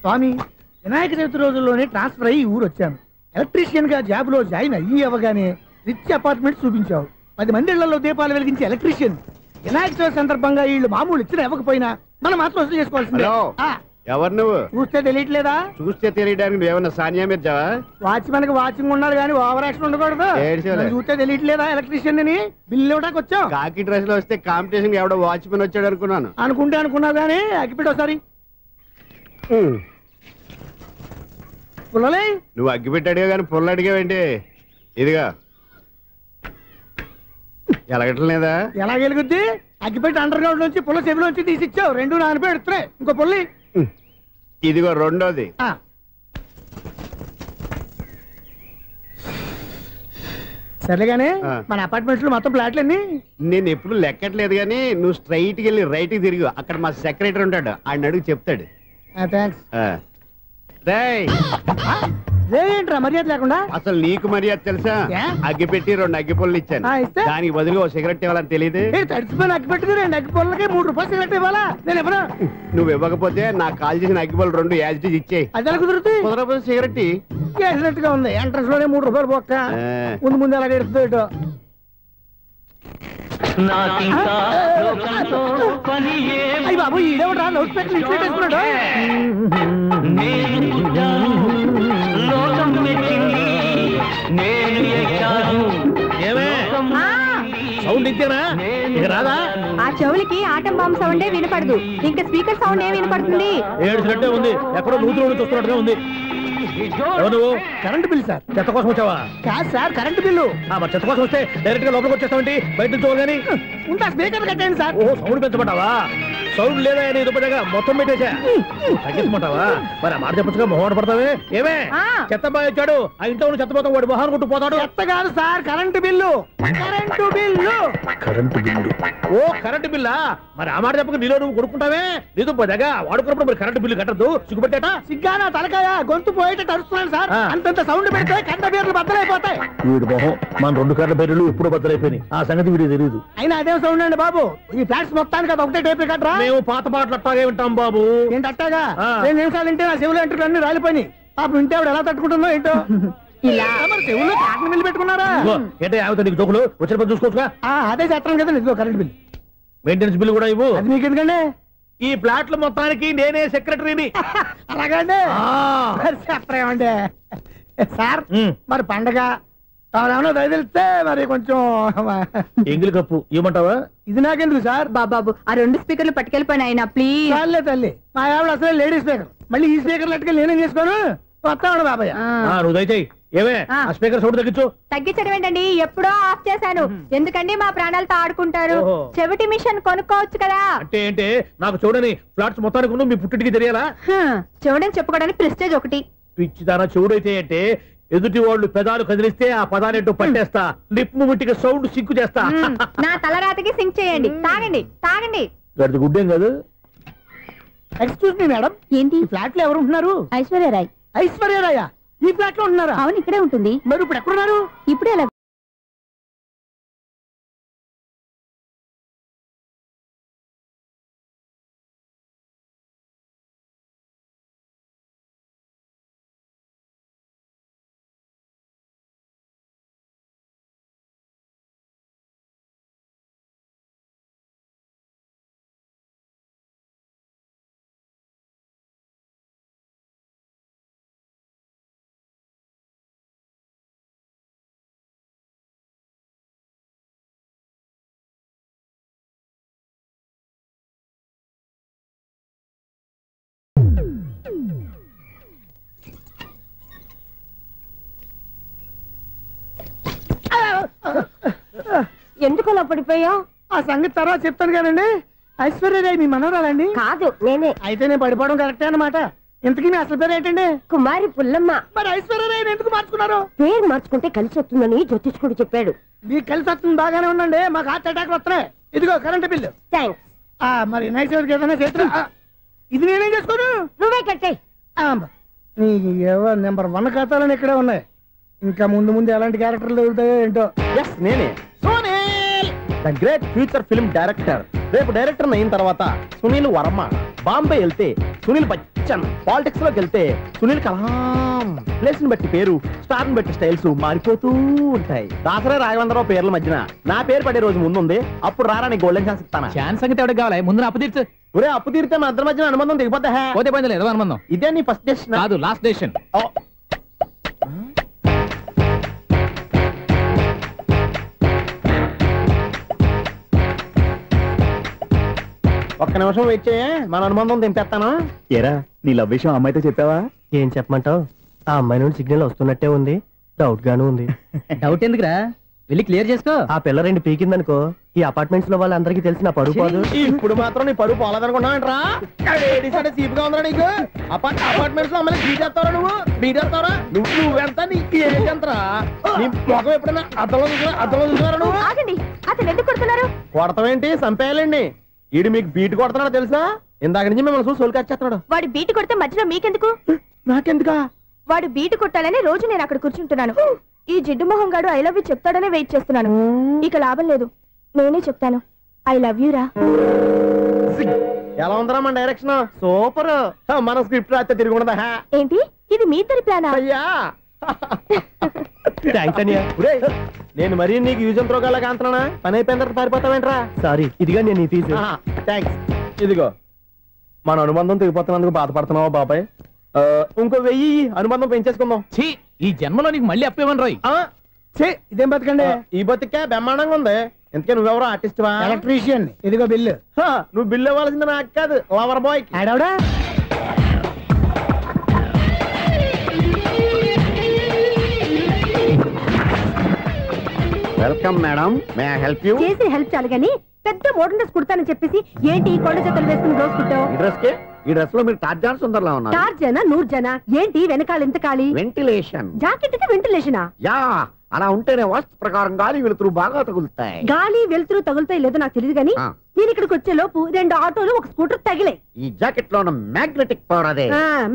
స్వామి, వినాయక చవితి రోజుల్లోనే ట్రాన్స్ఫర్ అయ్యి ఊరు వచ్చాను. ఎలక్ట్రీషియన్ గా జాబ్ లో జాయిన్ అయ్యి అవగానే రిచ్ అపార్ట్మెంట్ చూపించావు. 10 మంది ఇళ్లలో దీపాలు వెలిగించే ఎలక్ట్రీషియన్. వినాయక చవితి సందర్భంగా వీళ్ళు మామూలు ఇచ్చిన ఇవ్వకపోయినా మనం మాత్రం వసూలు చేసుకోవాల్సిందే. ఎవరు నువ్వు? చూస్తే తెలియట్లేదా? చూస్తే తెలియడానికి నువ్వేమన్నా సానియా మీర్జావా? వాచ్మెన్ కి వాచింగ్ ఉండాలి కానీ ఓవర్ యాక్షన్ ఉండకూడదు. చూస్తే తెలియట్లేదా ఎలక్ట్రీషియన్ అని? బిల్లు ఇవ్వడానికి వచ్చావు. కాకి డ్రెస్ లో వస్తే కాంపిటీషన్ ఎవడో వాచ్మెన్ వచ్చాడు అనుకున్నాను. అనుకున్నావు కానీ అగ్గిపెట్టి ఒకసారి. పుల్లలే నువ్వు అగ్గిపెట్టి అడిగా కానీ పుల్ల అడిగావేంటి? ఇదిగా ఎలగట్లేదా? ఎలా వెలుగుద్ది? అగ్గిపెట్టి అండర్ గ్రౌండ్ నుంచి పుల్ల చెవిలోంచి తీసిచ్చావు. 2 నానిపోయి ఎడుతున్నాయి. ఇంకో పుల్లి ఇదిగో రెండోది. సరేగానే మన అపార్ట్మెంట్స్ లో మొత్తం ఫ్లాట్లు అన్ని నేను ఎప్పుడు లెక్కట్లేదు కానీ నువ్వు స్ట్రైట్ కి వెళ్ళి రైట్ కి తిరిగి అక్కడ మా సెక్రటరీ ఉంటాడు, ఆయన అడుగు చెప్తాడు. థ్యాంక్స్. ఏంట్రా మర్యాద లేకుండా? అసలు నీకు మర్యాద తెలుసా? అగ్గి పెట్టి 2 అగ్గి పొల్లు ఇచ్చాను, దానికి బదులుగా 1 సిగరెట్ ఇవ్వాలని తెలియదు. తడిచిపోయిన అగ్గి పెట్టుకు 2 అగ్గి పొల్లకి 3 రూపాయలు సిగరెట్ ఇవ్వాలా? నేను ఇవ్వను. నువ్వు ఇవ్వకపోతే నాకు కాల్ చేసిన అగ్గి పొల్లు 2 యాజిటీస్ ఇచ్చేయి. అది ఎలా కుదురుతుంది? కుదరపోతే సిగరెట్ చేసినట్టుగా ఉంది. ఎంట్రన్స్ లోనే 3 రూపాయలు పోక్క. ముందు ఎలా ఎడుతుంది ఇటు. అయ్యి బాబు, ఈడేవడా లౌడ్ స్పీకర్ ఇంట్లో పెట్టేసుకున్నాడు? సౌండ్ ఇంతేనా? ఇక రాదా? ఆ చెవులకి ఆటం బాంబు సౌండే వినపడదు, ఇంకా స్పీకర్ సౌండ్ ఏ వినపడుతుంది? ఏడుసినట్టే ఉంది. ఎక్కడో నూతులు చూస్తున్నట్టుగా ఉంది. Current bill sir. చెత్త కోసం వచ్చావా? కాదు సార్, కరెంట్ బిల్లు. మరి చెత్త కోసం వస్తే డైరెక్ట్ గా లోపలికి వచ్చేస్తామంటే బయట నుంచి కానీ ఉంటా. స్పీకర్ కట్టండి సార్. ఓ సౌండ్ పెంచమంటావా? సౌండ్ లేదా దుబ్బగా మొత్తం పెట్టేసా. తగ్గించమంటావా? మరి ఆ మాట చెప్పచ్చుగా, మొహం పడతావే. ఏమే చెత్త బాగా ఇచ్చాడు, ఆ ఇంట్లో ఉన్న చెత్త పోతాం, వాడు మొహాన్ని కొట్టు పోతాడు. చెత్త కాదు sir, current bill. Current bill. Current bill. ఓ కరెంటు బిల్లా? మరి ఆ మాట చెప్పక నీలో నువ్వు కొడుకుంటావే. నీదు పోదాగా వాడుకున్నప్పుడు మరి కరెంటు బిల్లు కట్టద్దు. సిగ్గుపెట్టేట? సిగ్గానా తలకాయ? గొంతు పోయేటట్టు అరుస్తున్నాను సార్. అంతంత సౌండ్ పెడితే కంట బీర్లు బద్దలైపోతాయి. వీడి మొహం, మన 2 కర్ల బీర్లు ఇప్పుడు బద్దలైపోయినాయి. ఆ సంగతి వీడికి తెలియదు. అయినా అదే సౌండ్ అండి బాబు. ఈ ఫ్లాట్స్ మొత్తానికి అది ఒకటే టైప్ కట్టరా? మేము పాత పాటలు అట్టాగే వింటాం బాబు. ఏంటి అట్టాగా? 2 నిమిషాలు వింటే నా చెవులు ఎంటర్ అన్ని రాలిపోయినాయి. పాపం వింటే ఆవిడ ఎలా తట్టుకుంటుందో ఏంటో. ఇలా మరి చెవుల్లో కాటన్ బిల్లు పెట్టుకున్నారా? ఏంటో యావత నీకు జోకులు వచ్చిన పని చూసుకోవచ్చుగా. అదే చేస్తాను కదా. ఇదిగో కరెంట్ బిల్, మెయింటెనెన్స్ బిల్లు కూడా ఇవ్వు. అది మీకు ఎందుకండి? ఈ ఫ్లాట్ల మొత్తానికి నేనే సెక్రటరీని. అలాగండి. చెప్పరేమండి సార్? మరి పండగ ఏమన్నా దయదలిస్తే మరి కొంచెం ఎంగిలి కప్పు ఇవ్వమంటావా? ఇది నాకెందుకు సార్? బాబాబు, ఆ 2 స్పీకర్లు పట్టుకెళ్ళిపోయిన ఆయన ప్లీజ్. చాలే తల్లి, మా ఆవిడ అసలే లేడీ స్పీకర్. మళ్ళీ ఈ స్పీకర్లు అట్టుకెళ్ళి నేనేం చేసుకోను? వస్తాడు బాబాయ్. నువ్వు దయచేయి. ఏమే ఆ స్పీకర్ సౌండ్ తగ్గించు. తగ్గించడం ఏంటండి? ఎప్పుడో ఆఫ్ చేశాను. ఎందుకండి మా ప్రాణాలతో ఆడుకుంటారు? చెవిటి మిషన్ కొనుక్కోవచ్చు కదా. అంటే ఏంటి? నాకు చూడని ఫ్లాట్స్ మొత్తానికి మీ పుట్టింటికి తెలియాలా? చూడని చెప్పుకోవడానికి ప్రెస్టేజ్ ఒకటి. పిచ్చిదానా చెవుడైతే అంటే ఎదుటి వాళ్ళు పెదాలు కదిలిస్తే ఆ పదాలేంటో పట్టేస్తా. లిప్ ముట్టికి సౌండ్ సింకు చేస్తా. నా తలరాతకి సింక్ చేయండి. తాగండి తాగండి. గడిచి గుడ్డేం కాదు. ఎక్స్క్యూజ్ మీ మేడం, ఏంటి ఫ్లాట్ లో ఎవరు ఉంటున్నారు? ఐశ్వర్యరాయ్. ఐశ్వర్యరాయ ఈ ఫ్లాట్ లో ఉంటున్నారా? అవును, ఇక్కడే ఉంటుంది. మరి ఇప్పుడు ఎక్కడున్నారు? ఇప్పుడే ఎలా? ఎందుకు అలా పడిపోయావు? ఆ సంగతి తర్వాత చెప్తాను కదండి. ఐశ్వర్యరాయ్ మీ మనవరాలండి? కాదు, నేనే. అయితే నేను పడిపోవడం కరెక్టే అన్నమాట. ఇంతకీ మీ అసలు పేరు ఏంటండి? కుమారి పుల్లమ్మ. మరి ఐశ్వర్యరాయ్ ఎందుకు మార్చుకున్నారు? పేరు మార్చుకుంటే కలిసి వస్తుందని జ్యోతిష్కుడు చెప్పాడు. మీకు కలిసి వస్తుంది, బాగానే ఉండండి. మాకు హార్ట్ అటాక్ వస్తున్నాయి. ఇదిగో కరెంట్ బిల్లు. థ్యాంక్స్. మరి నైట్ ఏదైనా చేస్తా. ఇది నేనేం చేసుకోను? నువ్వే కట్టే. నెంబర్ 1 ఖాతాలని ఇక్కడే ఉన్నాయి. ఇంకా ముందు ముందు ఎలాంటి క్యారెక్టర్లు దొరుకుతాయో ఏంటో. నేనే the great future film director. రేపు డైరెక్టర్ అయిన తర్వాత సునీల్ వర్మ బాంబే వెళ్తే సునీల్ బచ్చన్, పాలిటిక్స్ లోకి వెళ్తే సునీల్ కలాం. ప్లేస్ ని బట్టి పేరు, స్టార్ ని బట్టి స్టైల్స్ మారిపోతూ ఉంటాయి. దాసరా రాఘవేంద్రరావు పేర్ల మధ్యన నా పేరు పడే రోజు ముందుంది. అప్పుడు రారా నీ గోల్డెన్ ఛాన్స్ ఇస్తాను. ఛాన్స్ సంగతి ఎవరికి కావాలి? ముందు అప్పు తీర్చు. ఒరే అప్పు తీరితే మన ఇద్దరి మధ్యన అనుబంధం దిగిపోతా. పోతే పోయింది లేదు అనుబంధం. ఇదే నీ ఫస్ట్ డెస్టినేషన్ కాదు, లాస్ట్ డెసిషన్. ఒక్క నిమిషం వెయిట్ చేయ, మన అనుబంధం దింపేస్తాను. ఏరా నీ లవ్ విషయం అమ్మాయితో చెప్పావా? ఏం చెప్పమంటావు? ఆ అమ్మాయి నుండి సిగ్నల్ వస్తున్నట్టే ఉంది, డౌట్ గాను ఉంది. డౌట్ ఎందుకురా, వెళ్ళి క్లియర్ చేసుకో. ఆ పిల్ల రెండు పీకిందనుకో, ఈ అపార్ట్మెంట్స్ లో వాళ్ళందరికీ తెలిసిన పరుగు పోదు. ఇప్పుడు మాత్రం నీ పరుగు పోలేదనుకున్నావేంట్రా? సీపుగా ఉందా నీకు? అపార్ట్మెంట్స్ లో అమ్మాయి బీటేస్తావరా? నువ్వేస్తావరా? నువ్వెంత నీకు ఏంటంతరా? నీ ముఖం ఎప్పుడైనా అర్థంలో చూసారా నువ్వు? అతను ఎందుకు కొడుతున్నారు? కొడతావేంటి? చంపేయాలండి. ఈడు మీకు బీట్ కొడుతున్నాడు తెలుసా? ఇందాక నుంచి మిమ్మల్ని చూసి సోల్ కచ్చేస్తున్నాడు. వాడు బీటు కొడితే మధ్యలో మీకెందుకు? నాకెందుకా? వాడు బీటు కొట్టాలని రోజు నేను అక్కడ కూర్చుంటున్నాను. ఈ జిడ్డు మొహం గాడు ఐ లవ్ యూ చెప్తాడనే వెయిట్ చేస్తున్నాను. ఇక లాభం లేదు, నేనే చెప్తాను ఐ లవ్ యూ రా. ఎలా ఉందరా మన డైరెక్షన్? సూపర్. మన స్క్రిప్ట్ రాస్తే తిరిగి ఉండదా? ఏంటి ఇది మీ ఇద్దరి ప్లానా? అయ్యా నేను మరీ నీకు యూజ్ ఎంతో గల కాంతనా? పని అయిపోయిన తర్వాత పారిపోతావేంట్రా? సారీ, ఇదిగా నేను ఫీజు. థ్యాంక్స్. ఇదిగో మన అనుబంధం తెగిపోతున్నందుకు బాధపడుతున్నావా బాబాయ్? ఇంకో 1000 అనుబంధం పెంచేసుకుందాం. ఛీ, ఈ జన్మలో నీకు మళ్ళీ అప్పేమని రాయి. ఇదేం బతకండి? ఈ బతికే బ్రహ్మాండంగా ఉంది. ఎందుకే నువ్వెవరో ఆర్టిస్ట్ వా? ఎలక్ట్రీషియన్. ఇదిగో బిల్లు. నువ్వు బిల్లు ఇవ్వాల్సింది నాకు కాదు, లవర్ బాయ్. ఆడవడా? Welcome madam, may I help you? చేసి హెల్ప్ చాలు గానీ పెద్ద మోడల్ డ్రెస్ కుడతానని చెప్పేసి ఏంటి ఈ కొండ జతలు వేసుకుని రోజు కుట్టావు? ఈ డ్రెస్ లో మీరు టార్జాన్ సుందర్లా ఉన్నారు. టార్జనా 100 జనా? ఏంటి వెనకాల ఎంత ఖాళీ? వెంటిలేషన్. జాకెట్ కి వెంటిలేషనా? యా, అలా ఉంటేనే వాస్తు ప్రకారం గాలి వెలుతురు బాగా తగులుతాయి. గాలి వెలుతురు తగులుతాయి లేదో నాకు తెలియదు గానీ నేను ఇక్కడికి వచ్చే లోపు 2 ఆటోలు ఒక స్కూటర్ తగిలే. ఈ జాకెట్ లో ఉన్న మ్యాగ్నెటిక్ పవర్ అదే.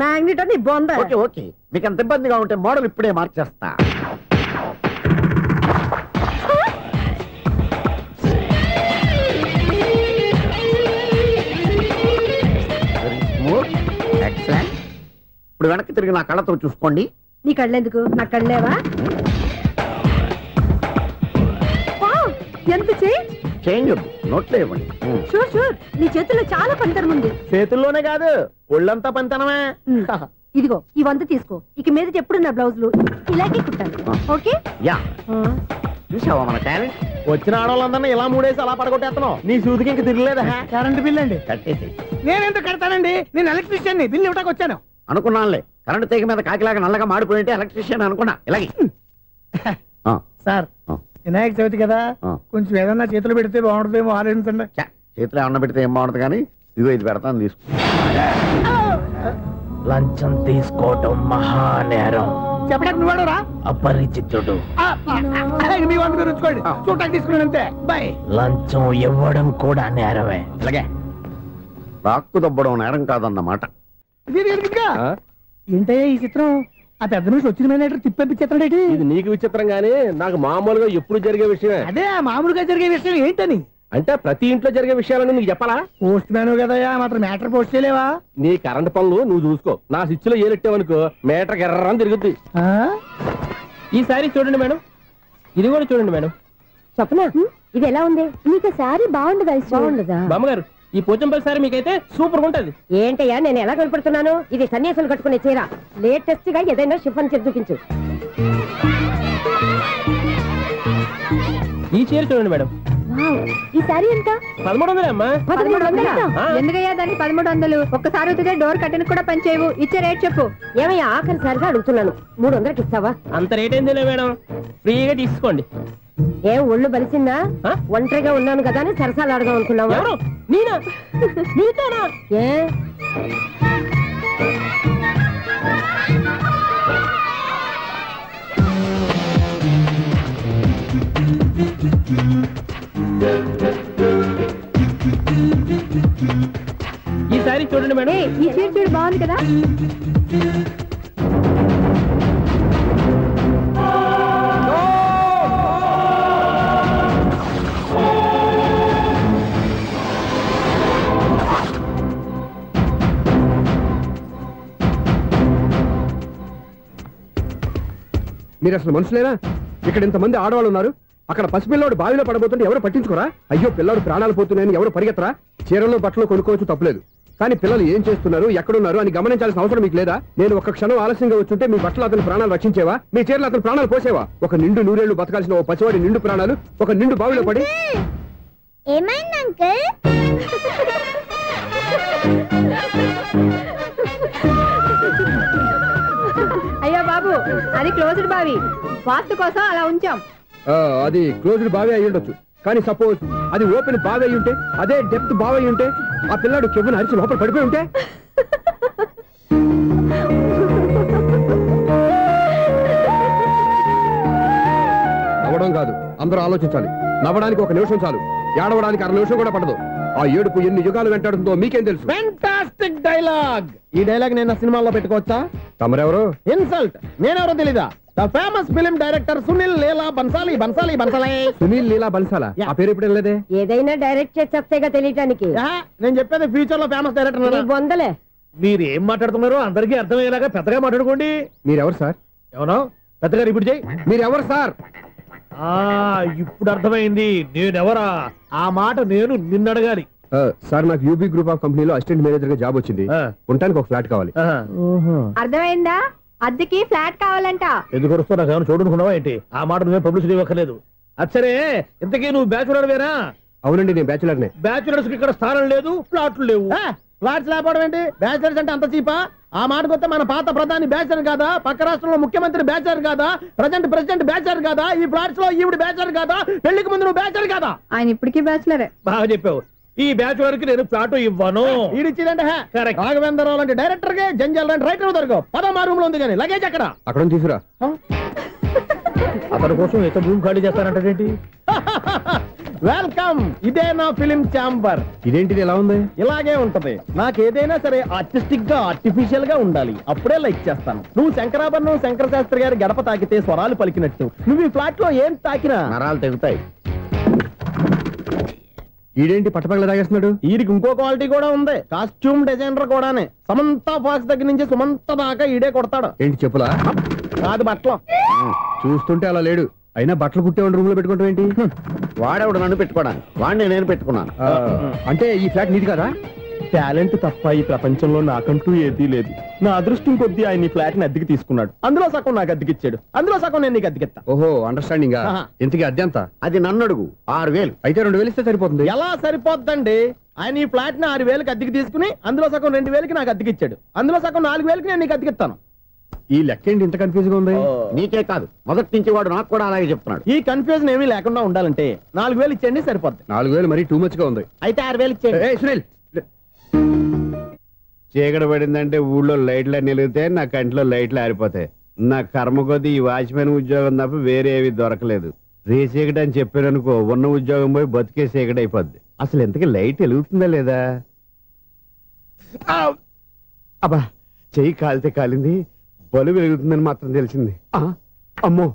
మ్యాగ్నెట్ అని బొంద. ఓకే ఓకే, మీకు అంత ఇబ్బందిగా ఉంటే మోడల్ ఇప్పుడే మార్చేస్తా. ఇప్పుడు వెనక్కి తిరిగి నా కళ్ళతో చూసుకోండి. నీ కళ్ళెందుకు? నా కళ్ళేవా? ఎంత చేంజ్ నోట్లో ఇవ్వండి. షూర్ షూర్, నీ చేతుల్లో చాలా పంతరం ఉంది. చేతుల్లోనే కాదు, ఒళ్ళంతా పంతనమే. ఇదిగో ఈ 100 తీసుకో. ఇక మీద ఎప్పుడు నా బ్లౌజులు ఇలాగే కుట్టాను. ఓకే? యా, చూసావా మన టాలెంట్? వచ్చిన ఆడవాళ్ళందరినీ ఇలా మూడేసి అలా పడగొట్టేస్తున్నావు. నీ సూదికి ఇంక తిరగలేదా? కరెంట్ బిల్ అండి. కట్టేసి. నేనెందుకు కడతానండి? నేను ఎలక్ట్రీషియన్ ని. బిల్లు ఇవ్వడానికి వచ్చాను. అనుకున్నానులే, కరెంట్ తీగ మీద కాకిలాగా నల్లగా మాడిపోయింటే ఎలక్ట్రీషియన్ అనుకున్నా. ఇలాగే సార్, వినాయక చవితి కదా, కొంచెం ఏదన్నా చేతులు పెడితే బాగుంటుందేమో ఆలోచించండి. చేతిలో ఏమన్నా పెడితే ఏం బాగుంటుంది కానీ ఇదిగో ఇది పెడతాను, తీసుకో. లంచం తీసుకోవటం మహానేరం. చెప్పడానికి నువ్వాడరా? అపరిచితుడు. మీ వంట మీరు ఉంచుకోండి, చూడటానికి తీసుకున్నాను అంతే. బాయ్. లంచం ఇవ్వడం కూడా నేరమే. అలాగే రాక్కు దబ్బడం నేరం కాదన్నమాట. ఏంటయ్యా ఈ చిత్రం? ఆ పెద్ద నుంచి వచ్చిన మేనేటర్ తిప్పించేస్తాడేంటి? ఇది నీకు విచిత్రం గానీ నాకు మామూలుగా ఎప్పుడు జరిగే విషయమే. అదే మామూలుగా జరిగే విషయం ఏంటని? అంటే ప్రతి ఇంట్లో జరిగే విషయాలని నీకు చెప్పాలా? పోస్ట్ మ్యాన్ కదయ్యా, మాత్రం మ్యాటర్ పోస్ట్ చేయలేవా? నీ కరెంట్ పనులు నువ్వు చూసుకో. నా స్విచ్ లో ఏలెట్టావనుకో మేటర్ ఎర్రని తిరుగుద్ది. ఈసారి చూడండి మేడం, ఇది కూడా చూడండి మేడం. చెప్పనా, ఇది ఎలా ఉంది? నీకు సారీ బాగుండదా? బాగుండదా? బామ్మగారు, ఈ పోచంపల్లి సారీ మీకైతే సూపర్ ఉంటది. ఏంటయ్యా నేను ఎలా కనపడుతున్నాను? ఇది సన్యాసులు కట్టుకునే చీర. లేటెస్ట్ గా ఏదైనా షిఫాన్ చేసి చూపించు. ఈ చీర చూడండి మేడం. ఈ సారీ ఎంత? 1300 అమ్మా. 1300? ఎందుకయ్యా దానికి 1300? ఒక్కసారి అవుతుందే డోర్ కట్టెన్ కూడా పనిచేయవు. ఇచ్చే రేట్ చెప్పు. ఏమయ్యా ఆఖరిసారిగా అడుగుతున్నాను, 300కి ఇస్తావా? అంత రేట్ ఏందిలే మేడం, ఫ్రీగా తీసుకోండి. ఏం ఒళ్ళు బలిసిందా? ఒంటరిగా ఉన్నాను కదా అని సరసాలు అడదాం అనుకున్నావా? నేనా? నీతోనా? ఏ ఈ సారీ చూడండి మేడం. ఈ చీర చూడు, బాగుంది కదా? మీరు అసలు మనుషులేనా? ఇక్కడ ఇంతమంది ఆడవాళ్ళు ఉన్నారు, అక్కడ పసిపిల్లాడు బావిలో పడబోతుంటే ఎవరు పట్టించుకోరా? అయ్యో పిల్లాడు ప్రాణాలు పోతున్నాయని ఎవరు పరిగెత్తరా? చీరలో బట్టలు కొనుక్కోవచ్చు, తప్పులేదు. కానీ పిల్లలు ఏం చేస్తున్నారు, ఎక్కడున్నారు అని గమనించాల్సిన అవసరం మీకు లేదా? నేను ఒక్క క్షణం ఆలస్యంగా వచ్చుంటే మీ బట్టలు అతని ప్రాణాలు రక్షించేవా? మీ చీరలు అతని ప్రాణాలు పోసేవా? ఒక నిండు నూరేళ్లు బతకాల్సిన ఓ పసివాడి నిండు ప్రాణాలు ఒక నిండు బావిలో పడి. ఏమైంది అంకుల్? అయ్యో బాబు, అది క్లోజ్డ్ బావి, వాస్తు కోసం అలా ఉంచాం. అది క్లోజ్డ్ బావి అయి ఉండొచ్చు, కానీ సపోజ్ అది ఓపెన్ బావి అయి ఉంటే, అదే డెప్త్ బావి అయి ఉంటే, ఆ పిల్లాడు కెవ్వును అరిచి లోపల పడిపోయి ఉంటే? నవ్వడం కాదు, అందరూ ఆలోచించాలి. నవ్వడానికి ఒక నిమిషం చాలు, ఏడవడానికి 1/2 నిమిషం కూడా పడదు. ఆ ఏడుపు ఎన్ని యుగాలు వెంటాడుతుందో మీకేం తెలుసు? Fantastic dialogue. ఈ డైలాగ్ నేను సినిమాలో పెట్టుకోవచ్చా? తమరెవరు? ఇన్సల్ట్. నేనెవరో తెలీదా? The famous film director Sunil Leela Bansali. Sunil Leela బన్సాలా? ఆ పేరు ఇప్పుడు లేదే. ఏదైనా డైరెక్ట్ చేసేస్తేగా తెలియటానికి. నేను చెప్పేది ఫ్యూచర్ లో ఫేమస్ డైరెక్టర్. బొందలే. మీరు ఏం మాట్లాడుతున్నారో అందరికీ అర్థమయ్యేలాగా పెద్దగా మాట్లాడుకోండి. మీరెవరు సార్? ఎవరో పెద్దగా రిపీట్ చేయి. మీరెవరు సార్? ఇప్పుడు అర్థమైంది నేనెవరా. ఆ మాట నేను నిన్ను అడగాలి. సార్, నాకు యూబీ గ్రూప్ ఆఫ్ కంపెనీలో అసిస్టెంట్ మేనేజర్ గా జాబ్ వచ్చింది. ఉండటానికి ఒక ఫ్లాట్ కావాలి. అర్థమైందా? అద్దెకి ఫ్లాట్ కావాలంట. ఎందుకు వస్తావు? నాకు ఏమైనా చూడనుకున్నావా ఏంటి? ఆ మాట నువ్వే పబ్లిసిటీ ఇవ్వక్కర్లేదు. అచ్చరే, ఇంతకీ నువ్వు బ్యాచులర్ వేరా? అవునండి, నేను బ్యాచులర్నే. బ్యాచులర్స్ కి ఇక్కడ స్థానం లేదు, ఫ్లాట్లు లేవు. ఫ్లాట్స్ లేకపోవడం ఏంటి? బ్యాచులర్స్ అంటే అంత చీపా? ఆ మాటకొస్తే మన పాత ప్రధాని బ్యాచర్ కాదా? పక్క రాష్ట్రంలో ముఖ్యమంత్రి బ్యాచర్ కాదా? ప్రెసిడెంట్ బ్యాచర్ కాదా? ఈ ఫ్లాట్స్ లో ఈవిడ బ్యాచర్ కాదా? పెళ్లికి ముందు నువ్వు బ్యాచర్ కాదా? ఆయన ఇప్పటికీ బ్యాచులరే. బాగా చెప్పావు. ఈ బ్యాచులర్ కి నేను ఫ్లాట్ ఇవ్వను. ఇడిచ్చిందంటే రాఘవేంద్రరావు లాంటి డైరెక్టర్ కి జంజల్ లాంటి రైటర్ దొరకవు. పదమా రూమ్ లో ఉంది కానీ లగేజ్ అక్కడ తీసుకురా. అతని కోసం ఎంత రూమ్ ఖాళీ చేస్తానంటే వెల్కమ్. ఇదే నా ఫిలిం ఛాంబర్. ఇదేంటిది ఎలా ఉంది? ఇలాగే ఉంటది. నాకు ఏదైనా సరే ఆర్టిస్టిక్ గా ఆర్టిఫిషియల్ గా ఉండాలి, అప్పుడే లైక్ చేస్తాను. నువ్వు శంకరాభరణం శంకర శాస్త్రి గారి గడప తాకితే స్వరాలు పలికినట్టు నువ్వు ఈ ఫ్లాట్ లో ఏం తాకినా నరాలు తెగుతాయి. ఈడేంటి పట్టపగల తాగేస్తున్నాడు? వీరికి ఇంకో క్వాలిటీ కూడా ఉంది. కాస్ట్యూమ్ డిజైనర్ కూడానే. సమంత ఫాక్స్ దగ్గర నుంచి సుమంత దాకా ఈడే కొడతాడు. ఏంటి చెప్పులా? కాదు, బట్టలు. చూస్తుంటే అలా లేడు. అయినా బట్టలు కుట్టేవాడి రూమ్ లో పెట్టుకోవడం ఏంటి? వాడేవాడు నన్ను పెట్టుకోవడానికి, వాడిని నేను పెట్టుకున్నాను. అంటే ఈ ఫ్లాట్ నీది కదా? టాలెంట్ తప్ప ఈ ప్రపంచంలో నాకంటూ ఏదీ లేదు. నా అదృష్టం కొద్దీ ఆయన ఈ ఫ్లాట్ ని అద్దెకి తీసుకున్నాడు. అందులో సగం నాకు అద్దెకిచ్చాడు, అందులో సగం నేను నీకు అద్దెకిస్తా. ఓహో, అండర్స్టాండింగ్. ఇంతకీ అద్దె ఎంత? అది నన్ను అడుగు. 6,000. అయితే 2,000 ఇస్తే సరిపోతుంది. ఎలా సరిపోద్దండి? ఆయన ఈ ఫ్లాట్ ని 6,000కి అద్దెకి తీసుకుని అందులో సగం 2,000కి నాకు అద్దెకిచ్చాడు, అందులో సగం 4,000కి నేను నీకు అద్దెకిస్తాను. ఈ లెక్క ఏంటి ఇంత కన్ఫ్యూజ్ గా ఉంది? నీకే కాదు, మొదటి నుంచి వాడు నాకు కూడా అలాగే చెప్తున్నాడు. ఈ కన్ఫ్యూజన్ ఏమీ లేకుండా ఉండాలంటే 4,000 ఇచ్చేయండి, సరిపోద్ది. 4,000 మరీ టూ మచ్ గా ఉంది. అయితే 6,000 ఇచ్చేయండి. సునీల్, చీకటి పడిందంటే ఊళ్ళో లైట్లు అన్ని వెలిగితే నా కంటిలో లైట్లు ఆరిపోతాయి. నా కర్మ కొద్దీ ఈ వాచ్మెన్ ఉద్యోగం తప్ప వేరే ఏవి దొరకలేదు. రేసీకటి అని చెప్పారనుకో, ఉన్న ఉద్యోగం పోయి బతికే చీకటి అయిపోద్ది. అసలు ఎంతకీ లైట్ వెలుగుతుందా లేదా? అబ్బా, చెయ్యి కాలితే కాలింది, బలుబు వెలుగుతుందని మాత్రం తెలిసింది. అమ్మో,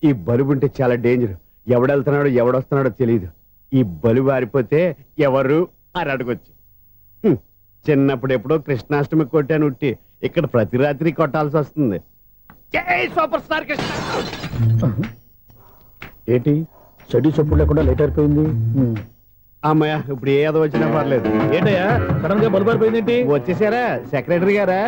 ఈ బలుబు ఉంటే చాలా డేంజర్. ఎవడెళ్తున్నాడో ఎవడొస్తున్నాడో తెలియదు. ఈ బలుబు ఆరిపోతే ఎవరు అని అడగొచ్చు. చిన్నప్పుడు ఎప్పుడో కృష్ణాష్టమి కొట్టాను ఉట్టి, ఇక్కడ ప్రతి రాత్రి కొట్టాల్సి వస్తుంది. జై సూపర్ స్టార్ కృష్ణ. ఏంటి చెడు చెప్పుడు లేకుండా లేట్ అయిపోయింది? అమ్మయ్య, ఇప్పుడు ఏదో వచ్చినా పర్లేదు. ఏంటయ్యా సడన్ గా బల్బు ఆరిపోయింది? వచ్చేసారా సెక్రటరీ గారా?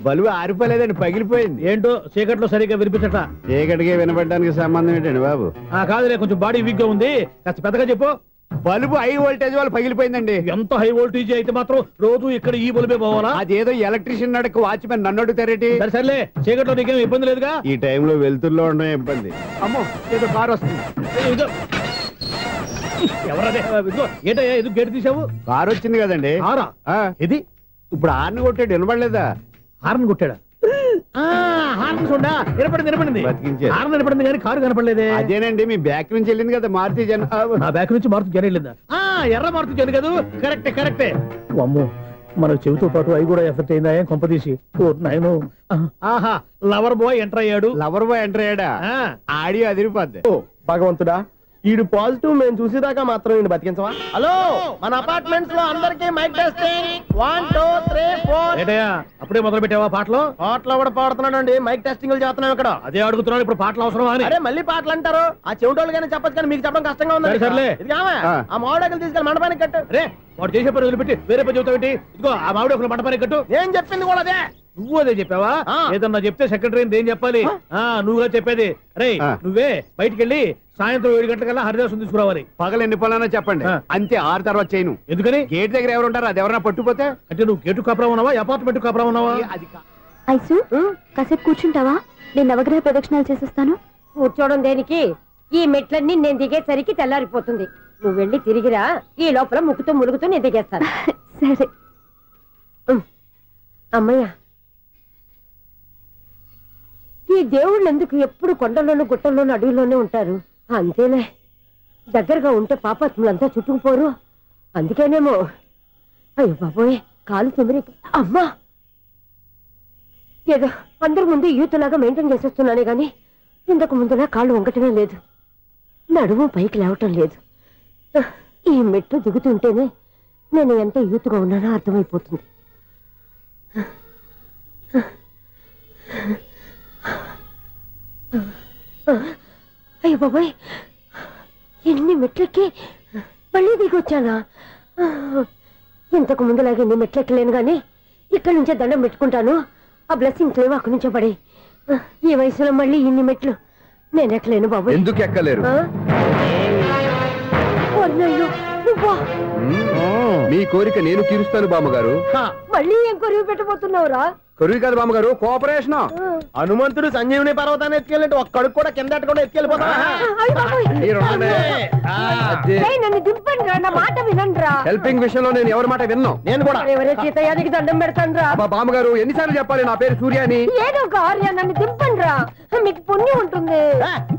బలుబు ఆరిపోలేదండి, పగిలిపోయింది. ఏంటో చీకట్లో సరిగ్గా వినిపించట. చీకటికి వినపడడానికి సంబంధం ఏంటండి బాబు? కాదులే, కొంచెం బాడీ వీక్ గా ఉంది, కాస్త పెద్దగా చెప్పు. బల్బు హై వోల్టేజ్ వాళ్ళు పగిలిపోయిందండి. ఎంత హై వోల్టేజ్ అయితే మాత్రం రోజు ఇక్కడ ఈ బల్బే పోవాలా? అదేదో ఎలక్ట్రీషియన్ నడక వాచ్మెన్ నన్ను అడుగుతారేటి? సర్లే, చీకట్లో నీకేం ఇబ్బంది లేదుగా? ఈ టైంలో వెళ్తుల్లో ఉండడం ఇబ్బంది. అమ్మో, ఏదో కారు వస్తుంది. ఎవరదే? ఏంటయ్యా ఎందుకు గేట్ తీసావు? కారు వచ్చింది కదండి. ఇది ఇప్పుడు హార్న్ కొట్టాడు, వినపడలేదా? హార్న్ కొట్టాడా? హార్న్ చూడా వినపడింది. బతికించారు. హార్న్ వినపడింది కానీ కారు కనపడలేదే. అదేనండి, మీ బ్యాక్ నుంచి వెళ్ళింది కదా మారుతి జన. ఆ బ్యాక్ నుంచి మారుతి జన వెళ్ళిందా? ఎర్ర మారుతి జన కదా? కరెక్టే. అమ్మో, మన చెవితో పాటు అవి కూడా ఎఫెక్ట్ అయిందా కొంపదీసి? నాయను. ఆహా, లవర్ బాయ్ ఎంటర్ అయ్యాడు. లవర్ బాయ్ ఎంటర్ అయ్యాడా? ఆడియో అదిరిపోద్ది. భగవంతుడా, ఈడు పాజిటివ్ మేము చూసేదాకా మాత్రం ఈయన బతికించవా? హలో, మన అపార్ట్మెంట్స్ లో అందరికి మైక్ టెస్టింగ్ 1 2 3 4. అప్పుడే మొదలు పెట్టావా పాటలు? పాటలు కూడా పాడుతున్నాడు అండి, మైక్ టెస్టింగ్ చేస్తున్నాం ఇక్కడ. అదే అడుగుతున్నాడు, ఇప్పుడు పాటలు అవసరమా అని. అరే మళ్ళీ పాటలు అంటారు, ఆ చెవిటోళ్ళు కానీ చెప్పచ్చు కానీ మీకు చెప్పడం కష్టంగా ఉంది. సర్లే. ఇది ఆ మామిడాకులు తీసుకెళ్ళి మండపానికి కట్టు. రే వాడు చేసే పని వదిలిపెట్టి వేరే పని చెబుతావేంటి? ఇదిగో ఆ మామిడి ఒకరు మంటపానికి కట్టు. నేను చెప్పింది కూడా అదే. నువ్వు అదే చెప్పావా? ఏదన్నా చెప్తే సెక్రటరీ ఏం చెప్పాలి? నువ్వుగా చెప్పేది. రే నువ్వే బయటికి వెళ్ళి సాయంత్రం 7 గంటలకల్లా హరిదాసుని తీసుకురావాలి. పగలు ఎన్ని పనులన్నా చెప్పండి, అంతే 6 తర్వాత చేయను. ఎందుకని? గేట్ దగ్గర ఎవరు ఉంటారు, అది ఎవరన్నా పట్టుపోతే. అంటే నువ్వు గేటు కాపురా ఉన్నావా, అపార్ట్మెంట్ కాపురా ఉన్నావా? ఐసు కాసేపు కూర్చుంటావా? నేను నవగ్రహ ప్రదక్షిణాలు చేసేస్తాను. కూర్చోవడం దేనికి? ఈ మెట్లన్నీ నేను దిగేసరికి తెల్లారిపోతుంది. నువ్వు వెళ్ళి తిరిగిరా, ఈ లోపల ముక్కుతూ ములుగుతూ నేను దిగేస్తాను. సరే. అమ్మయ్య, ఈ దేవుళ్ళు ఎందుకు ఎప్పుడు కొండల్లోనూ గుట్టల్లోనూ అడవిలోనే ఉంటారు? అంతేలే, దగ్గరగా ఉంటే పాపాత్ములంతా చుట్టుకుపోరు. అందుకేనేమో. అయ్యో బాబోయ్, కాలు తిమిరి. అమ్మా, ఏదో అందరి ముందు యూత్లాగా మెయింటైన్ చేసేస్తున్నానే గాని ఇంతకు ముందులా కాళ్ళు వంకటమే లేదు, నడుము పైకి లేవటం లేదు. ఈ మెట్లు దిగుతుంటేనే నేను ఎంత యూత్గా ఉన్నానో అర్థమైపోతుంది. అయ్యో బాబాయ్, ఎన్ని మెట్లెక్కి మళ్ళీ దిగొచ్చానా? ఇంతకు ముందులాగే ఎన్ని మెట్లెక్కలేను గాని ఇక్కడి నుంచే దండం పెట్టుకుంటాను. ఆ బ్లెస్సింగ్స్ లేవు అక్కడి నుంచే పడే. ఈ వయసులో మళ్ళీ ఇన్ని మెట్లు నేను ఎక్కలేను బాబు. ఎందుకు ఎక్కలేరు? మీ కోరిక నేను తీరుస్తాను బామ్మగారు. మళ్ళీ ఏం కొరివి పెట్టబోతున్నావురా? కొరివి కాదు బామ్మగారు, కోఆపరేషన్. హనుమంతుడు సంజీవుని పర్వతాన్ని ఎత్తుకెళ్ళి ఒక్కడికి కూడా కింద ఎట్టకుండా ఎత్తుకెళ్ళిపోతా. నన్ను దింపండి రా, నా మాట వినండి రా. హెల్పింగ్ విషయంలో నేను ఎవరి మాట విన్నాను. నేను కూడా ఎవరే సీతయ్యానికి దండం పెడతాను రా. బామ్మగారు ఎన్నిసార్లు చెప్పాలి నా పేరు సూర్య అని? ఏదో ఒక ఆర్య, నన్ను దింపండి రా, మీకు పుణ్యం ఉంటుంది.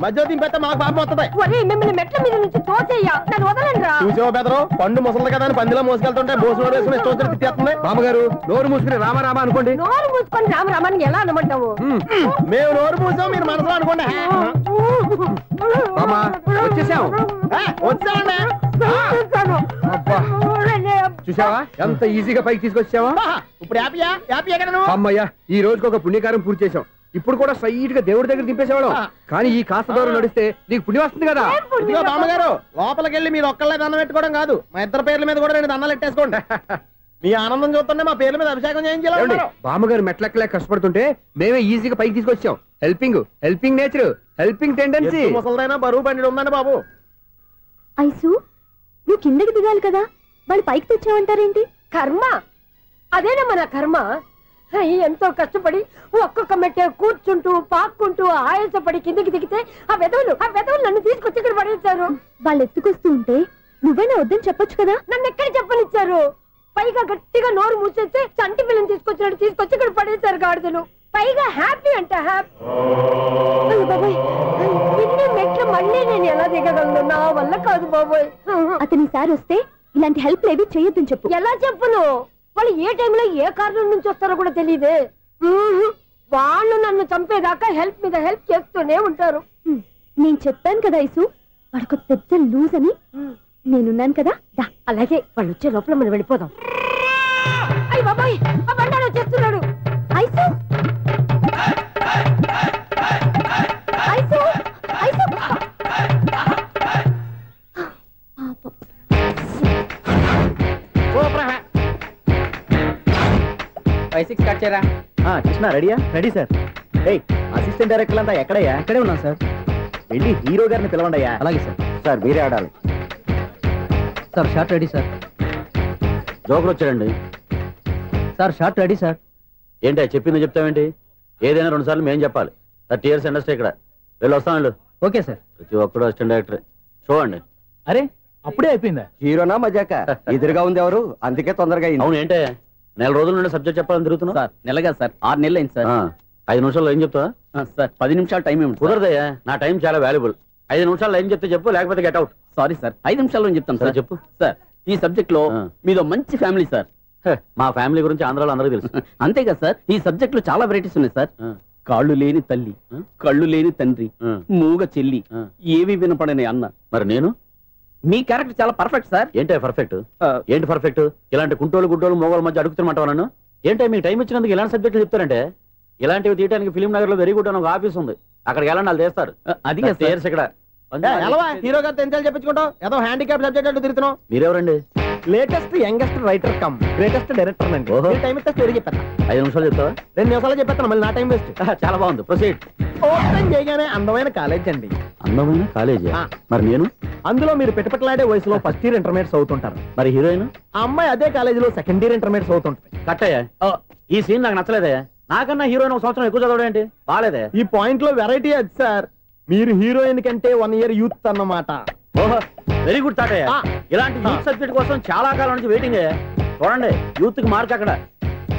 మధ్య దింపేస్తే మాకు పాపం వస్తుంది. ఒరే మిమ్మల్ని మెట్ల మీద నుంచి తోసేయ్యా, నన్ను వదలండి రా. చూసావా బెదరు, పండు ముసలి కదా అని పందిలో మోసుకెళ్తుంటే భోజనం వేసుకుని ఇష్టం తిట్టేస్తుంది. బామ్మగారు నోరు మూసుకుని రామారామా అనుకోండి. నోరు మూసుకొని రామరామాన్ని ఎలా అనమంటావు? మేము నోరు మూసాం, మీరు మనసులో అనుకోండి. వచ్చేసాం. వచ్చామండి. చూసావా ఎంత ఈజీగా పైకి తీసుకొచ్చావా? ఇప్పుడు హ్యాపీయా? హ్యాపీయా కదా నువ్వు? అమ్మయ్యా, ఈ రోజుకి ఒక పుణ్యకారం పూర్తి చేసాం. ఇప్పుడు కూడా స్ట్రైట్ గా దేవుడి దగ్గర దింపేసేవాళ్ళం. కానీ ఈ కాస్త దూరం నడిస్తే నీకు పుణ్యం వస్తుంది కదా. ఇదిగో బామ్మగారు, లోపలికి వెళ్ళి మీరు ఒక్కళ్ళే దండం పెట్టుకోవడం కాదు, మా ఇద్దరు పేర్ల మీద కూడా 2 దండాలు పెట్టేసుకోండి. మీ ఆనందం చూస్తుంటే మా పేర్ల మీద అభిషేకం చేయించాలి. బామ్మగారు మెట్లెక్కలే కష్టపడుతుంటే మేమే ఈజీగా పైకి తీసుకొచ్చాం. Helping nature, helping tendency. ముసలిదైనా బరువు బండి ఉందండి బాబు. ఐసు నువ్వు కిందకి దిగాలి కదా, వాళ్ళు పైకి తెచ్చావంటారేంటి? కర్మ అదేనమ్మా నా కర్మ. ఎంతో కష్టపడి ఒక్కొక్క మెట్టే కూర్చుంటూ పాక్కుంటూ ఆయాసపడి కిందకి దిగితే ఆ వెధవులు నన్ను తీసుకొచ్చి ఇక్కడ పడేశారు. వాళ్ళు ఎత్తుకొస్తూ ఉంటే నువ్వైనా వద్దని చెప్పొచ్చు కదా. నన్ను ఎక్కడ చెప్పనిచ్చారు? పైగా గట్టిగా నోరు మూసేస్తే చంటి పిల్లని తీసుకొచ్చి ఇక్కడ పడేశారు గాడిదలు. పైగా హ్యాపీ అంటే హ్యాపీ. బాబాయ్, ఇన్ని మెట్లు మళ్ళీ నేను ఎలా దిగగలను? నా వల్ల కాదు బాబోయ్. అతని సార్ వస్తే ఇలాంటి హెల్ప్ లేవి చేయొద్దని చెప్పు. ఎలా చెప్పును? వాళ్ళు ఏ టైంలో ఏ కారణం నుంచి వస్తారో కూడా తెలియదే. వాళ్ళు నన్ను చంపేదాకా హెల్ప్ మీద హెల్ప్ చేస్తూనే ఉంటారు. నేను చెప్పాను కదా ఐసు, వాడికి పెద్ద లూజ్ అని. నేనున్నాను కదా. అలాగే వాళ్ళు వచ్చే లోపల మనం వెళ్ళిపోదాం. అయ్య బాబాయ్, ఆ బండారు వచ్చేస్తున్నాడు. ఐసు ఐసు ఐసు 5-6 కట్ చేయరా. కృష్ణ రెడీయా? Ready sir. అసిస్టెంట్ డైరెక్టర్ అంతా ఎక్కడయ్యా? ఇక్కడే ఉన్నాం సార్. వెళ్ళి హీరో గారిని పిలవండి అయ్యా. అలాగే సార్. సార్ మీరే ఆడాలి సార్. Short ready sir. జోకులు వచ్చాడండి సార్. Short ready sir. ఏంటి చెప్పింది చెప్తావేంటి? ఏదైనా 2 సార్లు మేము చెప్పాలి. 30 years ఇండస్ట్రీ ఇక్కడ. వెళ్ళి వస్తాం వెళ్ళు. Okay sir. ప్రతి ఒక్కడు అసిస్టెంట్ డైరెక్టర్. చూడండి. అరే అప్పుడే అయిపోయిందా? హీరోనా మజాక? ఎదురుగా ఉంది ఎవరు, అందుకే తొందరగా. అవును ఏంటే 4 రోజుల నుండి సబ్జెక్ట్ చెప్పాలని తిరుగుతున్నా సార్. నెలగా సార్, 6 నెలలు అయింది సార్. 5 నిమిషాల్లో ఏం చెప్తా సార్? 10 నిమిషాలు టైం ఏమి కుదరదయ్యా, నా టైం చాలా వాల్యుబుల్. 5 నిమిషాల్లో ఏం చెప్తే చెప్పు, లేకపోతే గెట్ అవుట్. సారీ సార్, 5 నిమిషాల్లో చెప్తాను సార్. చెప్పు సార్. ఈ సబ్జెక్ట్ లో మీదో మంచి ఫ్యామిలీ సార్. మా ఫ్యామిలీ గురించి ఆంధ్రాలో అందరికీ తెలుసు. అంతే కదా సార్, ఈ సబ్జెక్ట్ లో చాలా వెరైటీస్ ఉన్నాయి సార్. కాళ్ళు లేని తల్లి, కళ్ళు లేని తండ్రి, మూగ చెల్లి, ఏవి వినపడని అన్న. మరి నేను మీ క్యారెక్టర్ చాలా పర్ఫెక్ట్ సార్. ఏంటే పర్ఫెక్ట్? ఏంటి పర్ఫెక్ట్? ఇలాంటి కుంటోలు గుడ్డోలు మోగోల మధ్య అడుగుతున్నమాట నన్ను. ఏంటంటే మీకు టైం ఇచ్చినందుకు ఇలాంటి సబ్జెక్టులు చెప్తారంటే, ఇలాంటివి తీయడానికి ఫిలిం నగర్ లో వెరీ గుడ్ అని ఒక ఆఫీస్ ఉంది, అక్కడికి వెళ్ళండి, వాళ్ళు చేస్తారు. అది ఇక్కడ హీరో గారు తెంచాలి చెప్పించుకుంటాం, ఏదో హ్యాండిక్యాప్ సబ్జెక్ట్ అంటూ తిరుగుతున్నాం. మీరెవరండి? Latest youngest writer cum greatest director అండి. టైం ఇస్తే స్టోరీ చెప్పేస్తా. 5 నిమిషాలు చెప్తావా? 2 నిమిషాలు చెప్పేస్తాను, మళ్ళీ నా టైం వేస్ట్. చాలా బాగుంది, ప్రొసీడ్. ఓపెన్ చేయగానే అందమైన కాలేజ్ అండి. అందమైన కాలేజీ? మరి నేను అందులో మీరు పెట్టుపట్లాడే వయసులో ఫస్ట్ ఇయర్ ఇంటర్మీడియట్స్ అవుతుంటారు. మరి హీరోయిన్? ఆ అమ్మాయి అదే కాలేజీలో సెకండ్ ఇయర్ ఇంటర్మీడియట్స్ అవుతుంటది. కట్టయ్యా, ఈ సీన్ నాకు నచ్చలేదే. నాకన్నా హీరోయిన్ ఒక సంవత్సరం ఎక్కువ చదవడం ఏంటి? బాలేదే. ఈ పాయింట్ లో వెరైటీ అది సార్, మీరు హీరోయిన్ కంటే 1 year యూత్ అన్నమాట. ఓహో, వెరీ గుడ్ తాటయ్య. ఇలాంటి యూత్ సబ్జెక్ట్ కోసం చాలా కాలం నుంచి వెయిటింగ్. చూడండి, యూత్ కి మార్క్ అక్కడ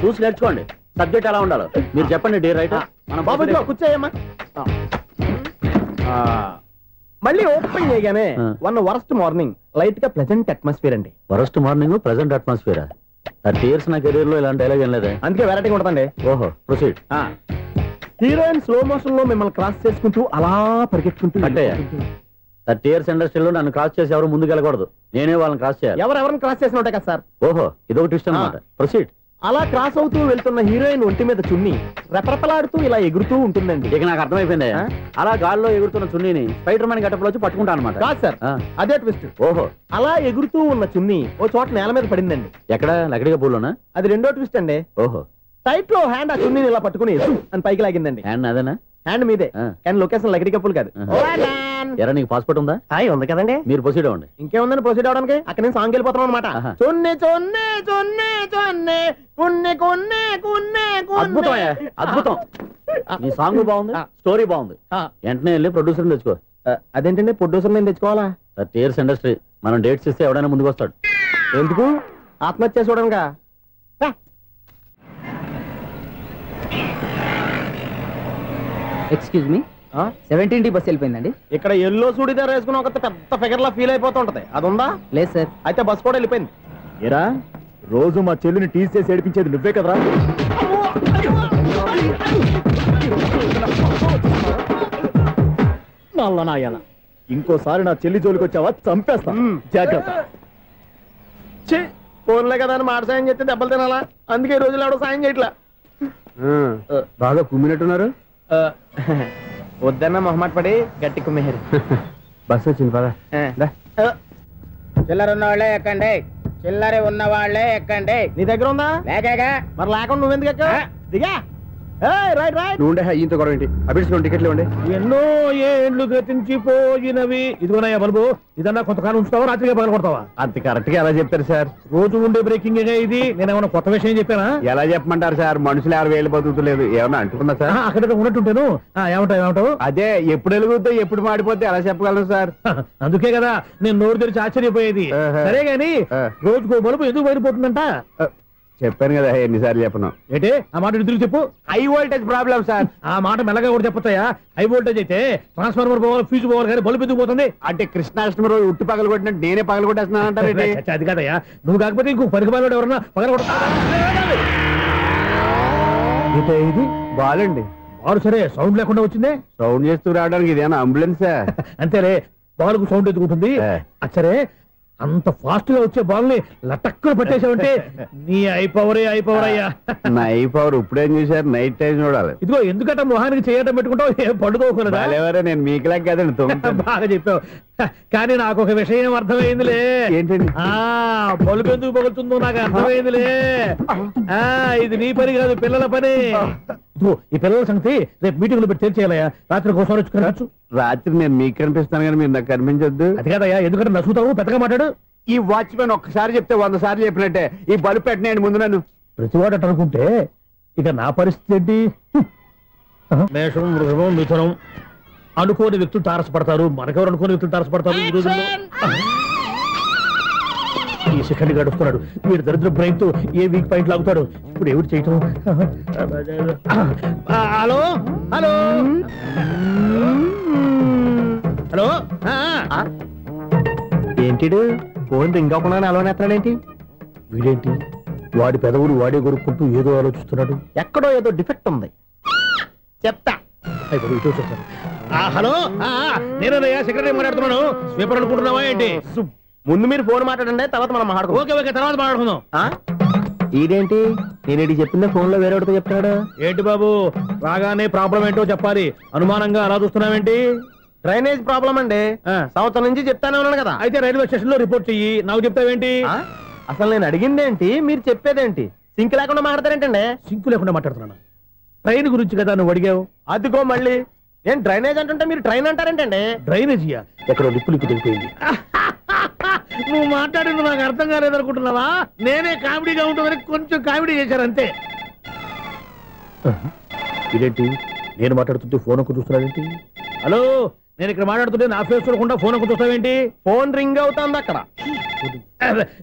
చూసి నేర్చుకోండి. సబ్జెక్ట్ ఎలా ఉండాలో మీరు చెప్పండి. డే రైటర్ మన బాబు కూర్చోయమ్మా. మళ్ళీ ఓపెన్ చేయగానే వన్ వరస్ట్ మార్నింగ్, లైట్ గా ప్లెజెంట్ అట్మాస్ఫియర్ అండి. Worst morning, present atmosphere. 30 years నా కెరీర్ లో ఇలాంటి డైలాగ్ ఏం లేదే. అందుకే వెరైటీ ఉంటుందండి. ఓహో, ప్రొసీడ్. హీరోయిన్ స్లో మోషన్ లో మిమ్మల్ని క్రాస్ చేసుకుంటూ అలా పరిగెత్తుకుంటూ అంటే 30 years ఇండస్ట్రీలో నన్ను క్రాస్ చేసి ఎవరు ముందుకు వెళ్ళకూడదు, నేనే వాళ్ళని క్రాస్ చేయాలి. ఎవరెవరిని క్రాస్ చేసిన ఉంటాయి కదా సార్. ఓహో, ఇదొక ట్విస్ట్ అన్నమాట. ప్రొసీడ్. అలా క్రాస్ అవుతూ వెళ్తున్న హీరోయిన్ ఒంటి మీద చున్ని రెపరెపలాడుతూ ఇలా ఎగురుతూ ఉంటుందండి. ఇక నాకు అర్థమైపోయింది. అలా గాల్లో ఎగురుతున్న చున్నీని స్పైడర్ మ్యాన్ గట్టపులో వచ్చి పట్టుకుంటా అనమాట. కాదు సార్, అదే ట్విస్ట్. ఓహో, అలా ఎగురుతూ ఉన్న చున్ని ఓ చోట నేల మీద పడిందండి. ఎక్కడ? లకడిగా పూల్లోనా? అది రెండో ట్విస్ట్ అండి. ఓహో, టైట్ లో హ్యాండ్ ఆ చున్నీని ఇలా పట్టుకుని అని పైకి లాగిందండి. హ్యాండ్ అదేనా? హ్యాండ్ మీదే, కానీ లొకేషన్ లకడి కప్పులు కాదు. ఎరా, నీకు పాస్పోర్ట్ ఉందా? ఉంది కదండి. మీరు ప్రొసీడ్ అవ్వండి. ఇంకేముందని ప్రొసీడ్ అవడానికి? అక్కడ నేను సాంగ్ వెళ్ళిపోతాను అనమాట. చొన్నే చొన్నే చొన్నే చొన్నే కున్నే కున్నే కున్నే. అద్భుతం, అద్భుతం. నీ సాంగ్ బాగుంది, స్టోరీ బాగుంది. వెంటనే వెళ్ళి ప్రొడ్యూసర్ తెచ్చుకో. అదేంటండి ప్రొడ్యూసర్ నేను తెచ్చుకోవాలా? 30 years ఇండస్ట్రీ, మనం డేట్స్ ఇస్తే ఎవడైనా ముందుకు వస్తాడు. ఎందుకు? ఆత్మహత్య చూడనుగా. Excuse me, 17D bus వెళ్ళిపోయిందండి. ఇక్కడ ఎల్లో చూడిదార్ వేసుకుని ఒక పెద్ద ఫిగర్ లా ఫీల్ అయిపోతుంటది, అది ఉందా? లేదు సార్. అయితే బస్ కూడా వెళ్ళిపోయింది. ఏరా, రోజు మా చెల్లిని టీస్ చేసి ఏడిపించేది నువ్వే కదరా? నల్ల నాయన, ఇంకోసారి నా చెల్లి జోలికి వచ్చావా చంపేస్తా, జాగ్రత్త. ఫోన్లే కదా అని మాట సాయం చేస్తే దెబ్బలు తినాలా? అందుకే ఈ రోజులు ఎవడో సాయం చేయట్లా. బాగా కుమ్మినట్టున్నారు. వద్దన్న మొహమాట పడి గట్టి కుమ్మేరు. బస్సు వచ్చింది పద. చిల్లర ఉన్న వాళ్ళే ఎక్కండి, చిల్లర ఉన్న వాళ్ళే ఎక్కండి. నీ దగ్గర ఉందా? లేకగా. మరి లేకుండా నువ్వెందుకు ఎక్క? దిగా. Right right. నువ్వు ఈయంతో గొడవ ఏంటి? అభిడ్స్ టికెట్లు ఇవ్వండి. ఎన్నో ఏళ్ళు గతించిపోయినవి. ఇదిగోనయ్యా బల్బు, ఇదన్నా కొంతకాలం ఉంచుతావా, రాత్రిగా పగల కొడతావా? అంత కరెక్ట్ గా ఎలా చెప్తారు సార్? రోజు ఉండే బ్రేకింగ్ ఇది. నేనేమన్నా కొత్త విషయం చెప్పానా? ఎలా చెప్పమంటారు సార్? మనుషులు 60 వేలు బతుకుతలేదు, ఏమన్నా అంటున్నా సార్? అక్కడ ఉన్నట్టుంటాను. ఏమంటావు? అదే ఎప్పుడు వెలుగుతో ఎప్పుడు మాడిపోతే ఎలా చెప్పగలను సార్? అందుకే కదా నేను నోరు తెరిచి ఆశ్చర్యపోయేది. సరే గాని రోజుకో బల్బు ఎందుకు బయటపోతుందంట? చెప్పాను కదా, ఎన్నిసార్లు చెప్పను. ఏంటి ఆ మాట ఎదురు చెప్పు. High voltage problem sir. ఆ మాట మెల్లగా కూడా చెప్పొచ్చాయా? హై వోల్టేజ్ అయితే ట్రాన్స్ఫార్మర్ పోవాలి, ఫ్యూజ్ పోవాలి, కానీ బల్బు ఎందుకు పోతుంది? అంటే కృష్ణాష్టమి రోజు ఉట్టి పగలు కొట్టినట్టు నేనే పగలు కొట్టేస్తున్నాను అంటారు. అది కాదయ్యా, నువ్వు కాకపోతే ఇంకో పరిగబాలు ఎవరన్నా పగల కొడతా. ఇది బాలండి. బాలు సరే, సౌండ్ లేకుండా వచ్చిందే. సౌండ్ చేస్తూ రావడానికి ఇదేనా అంబులెన్సా? అంతేలే, బాలుకు సౌండ్ ఎత్తుకుంటుంది. సరే, అంత ఫాస్ట్ గా వచ్చే బాల్ని లటక్కులు పట్టేసావంటే నీ ఐపవరే ఐపవర్ అయ్యా. నా ఐపవర్ ఇప్పుడేం చూసారు? నైట్ టైం చూడాలి. ఇదిగో ఎందుకంటే మొహానికి చేయటం పెట్టుకుంటావు, ఏం పండుకోకూడదా? నేను మీకులాగా కదండి. బాగా చెప్పావు, కానీ నాకు ఒక విషయం అర్థమైందిలే. ఏంటండి? బల్బు ఎందుకు పగులుతుందో నాకు అర్థమైందిలే. ఇది నీ పని కాదు, పిల్లల పని. ఈ పిల్లల సంగతి రేపు మీటింగ్ లో పెట్టి తెలిసేయాలయ్యా. రాత్రి కోసం వచ్చుకోవచ్చు. రాత్రి నేను మీకు కనిపిస్తాను కానీ మీరు నాకు కనిపించొద్దు. అది కాదయ్యా, ఎందుకంటే నసుగుతావు, పెద్దగా మాట్లాడు. ఈ వాచ్మెన్ ఒక్కసారి చెప్తే 100 సార్లు చెప్పినట్టే. ఈ బల్బు పెట్టినాయండి ముందు నన్ను. ప్రతివాడు అనుకుంటే ఇక నా పరిస్థితి ఏంటి? మేషం, వృషభం, మిథునం అనుకోని వ్యక్తులు తారసపడతారు. మనకెవరు అనుకోని వ్యక్తులు తారసపడతారు ఈ రోజుల్లో? ఈ సెకండ్ గడుస్తున్నాడు వీడు దరిద్ర బ్రెయిన్ తో. ఏ వీక్ పాయింట్ లాగుతాడు ఇప్పుడు? ఎవరు చేయటం? Hello hello hello. ఏంటిడు ఫోన్ రింగ్ అవ్వకుండా అలవనేస్తాడేంటి? వీడేంటి వాడి పెదవులు వాడే కొరుక్కుంటూ ఏదో ఆలోచిస్తున్నాడు. ఎక్కడో ఏదో డిఫెక్ట్ ఉంది. చెప్తా. హలో, నేనయ్యా సెక్రటరీ మాట్లాడుతున్నాను. స్వీపర్ అనుకుంటున్నావా ఏంటి? ముందు మీరు ఫోన్ మాట్లాడండి, తర్వాత మనం మాట్లాడుకో. ఓకే ఓకే, తర్వాత మాట్లాడుకుందాం. ఇదేంటి నేను చెప్పిందే ఫోన్ లో వేరే ఒకటి చెప్తాడు ఏంటి బాబు, రాగానే ప్రాబ్లం ఏంటో చెప్పాలి. అనుమానంగా అలా చూస్తున్నావేంటి? డ్రైనేజ్ ప్రాబ్లం అండి. సంవత్సరం నుంచి చెప్తానే ఉన్నాను కదా. అయితే రైల్వే స్టేషన్ లో రిపోర్ట్ చెయ్యి, నాకు చెప్తావేంటి? అసలు నేను అడిగిందేంటి, మీరు చెప్పేదేంటి? సింక్ లేకుండా మాట్లాడతారేంటండి? సింకు లేకుండా మాట్లాడుతున్నాను. ట్రైన్ గురించి కదా నువ్వు అడిగావు. అదిగో మళ్ళీ నేను డ్రైనేజ్ అంటుంటే మీరు ట్రైన్ అంటారేంటండి? డ్రైనేజీయా? ఎక్కడో లిప్పు తెగిపోయింది. నువ్వు మాట్లాడింది నాకు అర్థం కాలేదనుకుంటున్నావా? నేనే కామెడీగా ఉంటుందని కొంచెం కామెడీ చేశారు అంతే. ఇదేంటి నేను మాట్లాడుతుంటే ఫోన్ ఒక్క చూస్తున్నావేంటి? హలో, నేను ఇక్కడ మాట్లాడుతుంటే నా ఫేస్ చూడకుండా ఫోన్ ఒక్క చూస్తావేంటి? ఫోన్ రింగ్ అవుతుంది అక్కడ.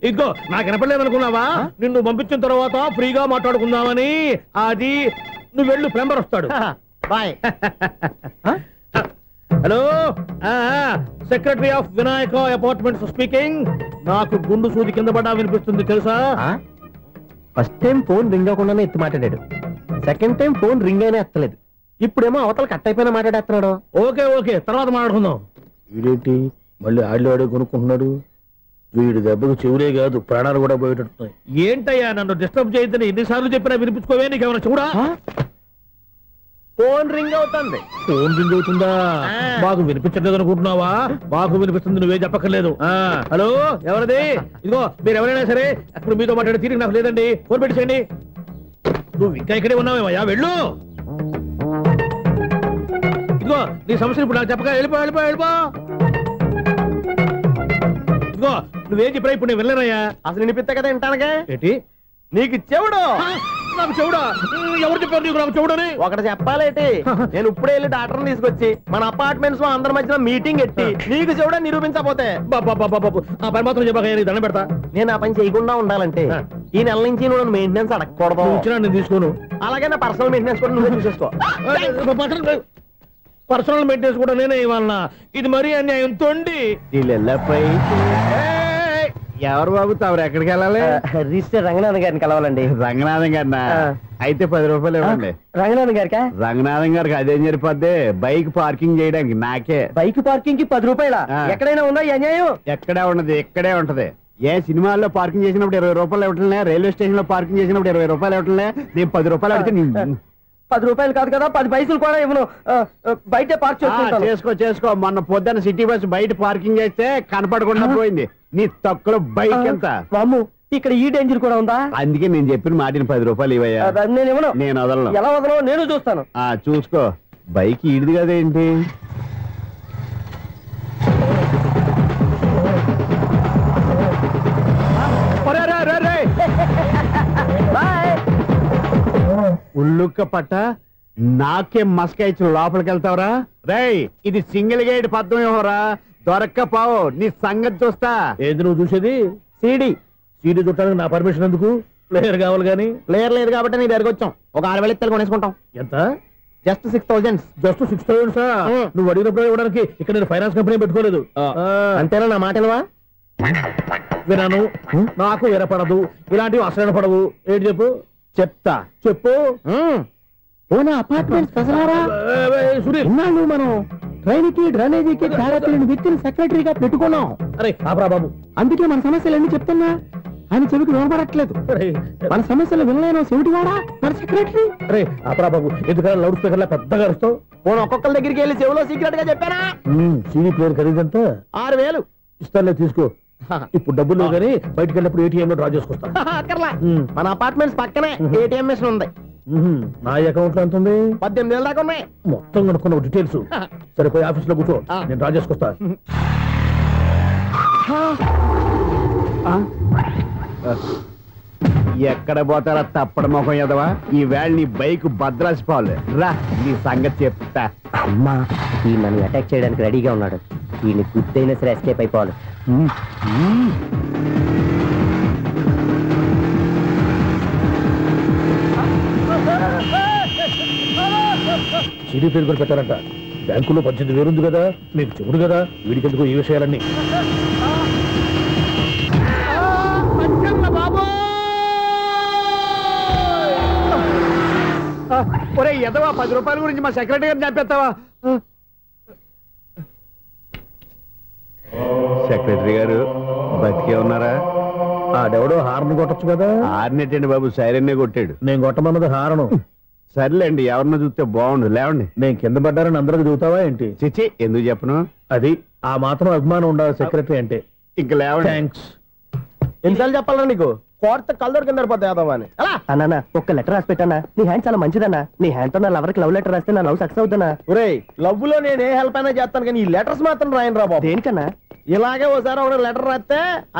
ఇదిగో నాకు వినపడలేదు అనుకున్నావా? నిన్ను పంపించిన తర్వాత ఫ్రీగా మాట్లాడుకుందామని. అది నువ్వు వెళ్ళు, ప్లంబర్ వస్తాడు. Bye. Hello, secretary of Vinayaka apartments speaking. నాకు గుండు సూది కింద పడ్డా వినిపిస్తుంది తెలుసా? ఫస్ట్ టైం ఫోన్ రింగ్ అవ్వకుండానే ఎత్తి మాట్లాడాడు. సెకండ్ టైం ఫోన్ రింగ్ అయినా ఎత్తలేదు. ఇప్పుడేమో అవతల కట్ అయిపోయినా మాట్లాడేస్తున్నాడు. ఓకే ఓకే, తర్వాత మాట్లాడుకుందాం. వీడేంటి మళ్ళీ ఆడిలో ఆడే కొనుక్కుంటున్నాడు? వీడి దెబ్బకు చెవులే కాదు, ప్రాణాలు కూడా పోయేటట్టున్నాయి. ఏంటయ్యా నన్ను డిస్టర్బ్ చేయొద్దని ఎన్నిసార్లు చెప్పినా వినిపించుకోవే? నీకేమైనా చూడా? ఫోన్ రింగ్ అవుతుంది. ఫోన్ రింగ్ అవుతుందా? మాకు వినిపించలేదు అనుకుంటున్నావా? మాకు వినిపిస్తుంది, నువ్వే చెప్పక్కర్లేదు. హలో, ఎవరిది? ఇదిగో మీరు ఎవరైనా సరే అప్పుడు మీతో మాట్లాడే తీరిక నాకు లేదండి. ఫోన్ పెట్టేసేయండి. నువ్వు ఇంకా ఇక్కడే ఉన్నావేమయ్యా, వెళ్ళు. ఇదిగో నీ సమస్యలు ఇప్పుడు నాకు చెప్పక వెళ్ళిపో వెళ్ళిపో వెళ్ళిపో. ఇదిగో నువ్వేం చెప్పరా ఇప్పుడు నేను వెళ్ళానయ్యా. అసలు వినిపిస్తా కదా వింటానుగా. ఏంటి నీకు చెవుడు? నాకు చెవుడా? ఎవరు చెప్పారు నీకు నాకు చెవుడని? ఒకటి చెప్పాలేటి, నేను ఇప్పుడే వెళ్ళి డాక్టర్ని తీసుకొచ్చి మన అపార్ట్మెంట్స్ లో అందరి మధ్యన మీటింగ్ ఎట్టి నీకు చెవుడా నిరూపించకపోతే బాబు ఆ పని మాత్రం చెప్పక దండం పెడతా. నేను ఆ పని చేయకుండా ఉండాలంటే ఈ నెల నుంచి నువ్వు మెయింటెనెన్స్ అడగకూడదు. ఇచ్చినా నేను తీసుకోను. అలాగే నా పర్సనల్ మెయింటెనెన్స్ కూడా నువ్వే చూసేసుకో. పర్సనల్ మెయింటెనెన్స్ కూడా నేనే ఇవ్వాలన్నా? ఇది మరీ అన్యాయం తోండి. ఎవరు బాబు తమరు ఎక్కడికి వెళ్ళాలి? రిజిస్టర్ రంగనాథన్ గారిని కలవాలండి. రంగనాథం గారినా? అయితే 10 రూపాయలు ఇవ్వండి. రంగనాథన్ గారికా? రంగనాథం గారికి అదేం సరిపోద్ది, బైక్ పార్కింగ్ చేయడానికి. నాకే బైక్ పార్కింగ్ కి 10 రూపాయల? ఎక్కడైనా ఉందా ఈ అన్యాయం? ఎక్కడే ఉండదు, ఇక్కడే ఉంటది. ఏ సినిమాల్లో పార్కింగ్ చేసినప్పుడు 20 రూపాయలు ఇవ్వట్లే, రైల్వే స్టేషన్ లో పార్కింగ్ చేసినప్పుడు 20 రూపాయలు ఇవ్వట్లే. నేను 10 రూపాయలు అడిగితే 10 రూపాయలు కాదు కదా, 10 పైసలు కూడా ఇవ్వను. బయట పార్క్ చేసుకో. మొన్న పొద్దున్న సిటీ బస్ బయట పార్కింగ్ చేస్తే కనపడకుండా పోయింది. నీ తక్కువ బైక్ ఎంత? వామ్ము, ఇక్కడ ఈ డేంజర్ కూడా ఉందా? అందుకే నేను చెప్పిన మాటిని 10 రూపాయలు ఇవ్వయా. నేను ఇవ్వను. నేను వదలను. ఎలా వదలను? నేను చూస్తాను. చూసుకో. బైక్ ఈడిది కదేంటి? ఉల్లుక్క పట్ట నాకే మస్క ఇచ్చిన లోపలికి వెళ్తావరా? రేయ్, ఇది సింగిల్ గేట్ పద్మం ఇవ్వరా? దొరక్కపోవు, నీ సంగతి చూస్తా. ఏది నువ్వు చూసేది? సీడీ చుట్టానికి నా పర్మిషన్ ఎందుకు? ప్లేయర్ కావాలి కానీ. ప్లేయర్ లేదు కాబట్టి నీ దగ్గరకు వచ్చాం. ఒక 6,000 ఇత్తలు కొనేసుకుంటాం. ఎంత? జస్ట్ 6,000. Just 6,000 sir? నువ్వు అడిగినప్పుడు ఇవ్వడానికి ఇక్కడ నేను ఫైనాన్స్ కంపెనీ పెట్టుకోలేదు. అంతేనా? నా మాటలువా? వినను, నాకు వినపడదు, ఇలాంటివి అసలు పడవు. ఏంటి చెప్పు? చెప్తా. చెప్పు. అపార్ట్మెంట్స్ సునీల్, మనం ట్రైన్ కి డ్రైనేజీకి వ్యక్తిని సెక్రటరీగా పెట్టుకున్నాం. అరే ఆపరా బాబు, అందుకే మన సమస్యలు ఎన్ని చెప్తున్నా ఆయన చెవికి వినపడట్లేదు. మన సమస్యలు వినలేను చెవిటి వాడా మన సెక్రటరీ. అరే ఆపరా బాబు, ఎందుకన్నా లౌడ్ స్పీకర్ లా పెద్దగా అరుస్తావు? పోను ఒక్కొక్కరి దగ్గరికి వెళ్ళి చెవిలో సీక్రెట్ గా చెప్పానా? CD player ఖరీదంతా 6,000. ఇస్తానులే, తీసుకో. ఇప్పుడు డబ్బులు లేవు కానీ బయటకు వెళ్ళినప్పుడు ఏటీఎం లో డ్రా చేసుకొస్తా. అక్కర్లా, మన అపార్ట్మెంట్స్ పక్కనే ఏటీఎం మిషన్ ఉంది. నా అకౌంట్ లో ఎంత ఉంది? 18,000 దాకా ఉన్నాయి. మొత్తం కనుక్కున్న డీటెయిల్స్. సరిపోయి ఆఫీస్ లో కూర్చో, నేను డ్రా చేసుకొస్తా. ఎక్కడ పోతారా తప్పడ మొఖం ఎదవా? ఈ వేళ నీ బైక్ భద్రాసిపోవాలి. రా, నీ సంగతి చెప్తా. అమ్మా, ఈ నన్ను అటాక్ చేయడానికి రెడీగా ఉన్నాడు. ఈయన గుద్దైనా సరే ఎస్కేప్ అయిపోవాలి. సీడీ ప్లేయర్ కూడా పెట్టారంట. బ్యాంకులో 18,000 ఉంది కదా, మీకు చెవుడు కదా, వీడికెందుకు ఈ విషయాలన్నీ? ఒరే ఎదవా 10 రూపాయల గురించి మా సెక్రటరీ గారిని చంపేస్తావా? సెక్రటరీ గారు బతికే ఉన్నారా? ఆడెవడో హార్న్ కొట్టచ్చు కదా. హార్న్ ఏంటండి బాబు, సైరన్నే కొట్టాడు. నేను కొట్టమన్నది హారను. సర్లేండి, ఎవరన్నా చూస్తే బాగుండు. లేవండి. నేను కింద పడ్డారని అందరికి చూతావా ఏంటి? చిచ్చి, ఎందుకు చెప్పను? అది ఆ మాత్రం అభిమానం ఉండాలి సెక్రటరీ అంటే. ఇంక లేవండి. థ్యాంక్స్. ఎన్నిసార్లు చెప్పాలా నీకు? కోర్త కళ్ళదోడు కింద పడిపోతాయి అని. అన్నా ఒక్క లెటర్ రాసి పెట్టానా? నీ హ్యాండ్ చాలా మంచిదన్నా. నీ హ్యాండ్ తో నా లవర్కి లవ్ లెటర్ రాస్తే నా లవ్ సక్సెస్ అవుతానా? ఒరేయ్, లవ్ లో నేను ఏ హెల్ప్ అయినా చేస్తాను, కానీ ఈ లెటర్స్ మాత్రం రాయను రా బాబు. దేనికన్నా? ఇలాగే ఒకసారి ఒక లెటర్ రాస్తే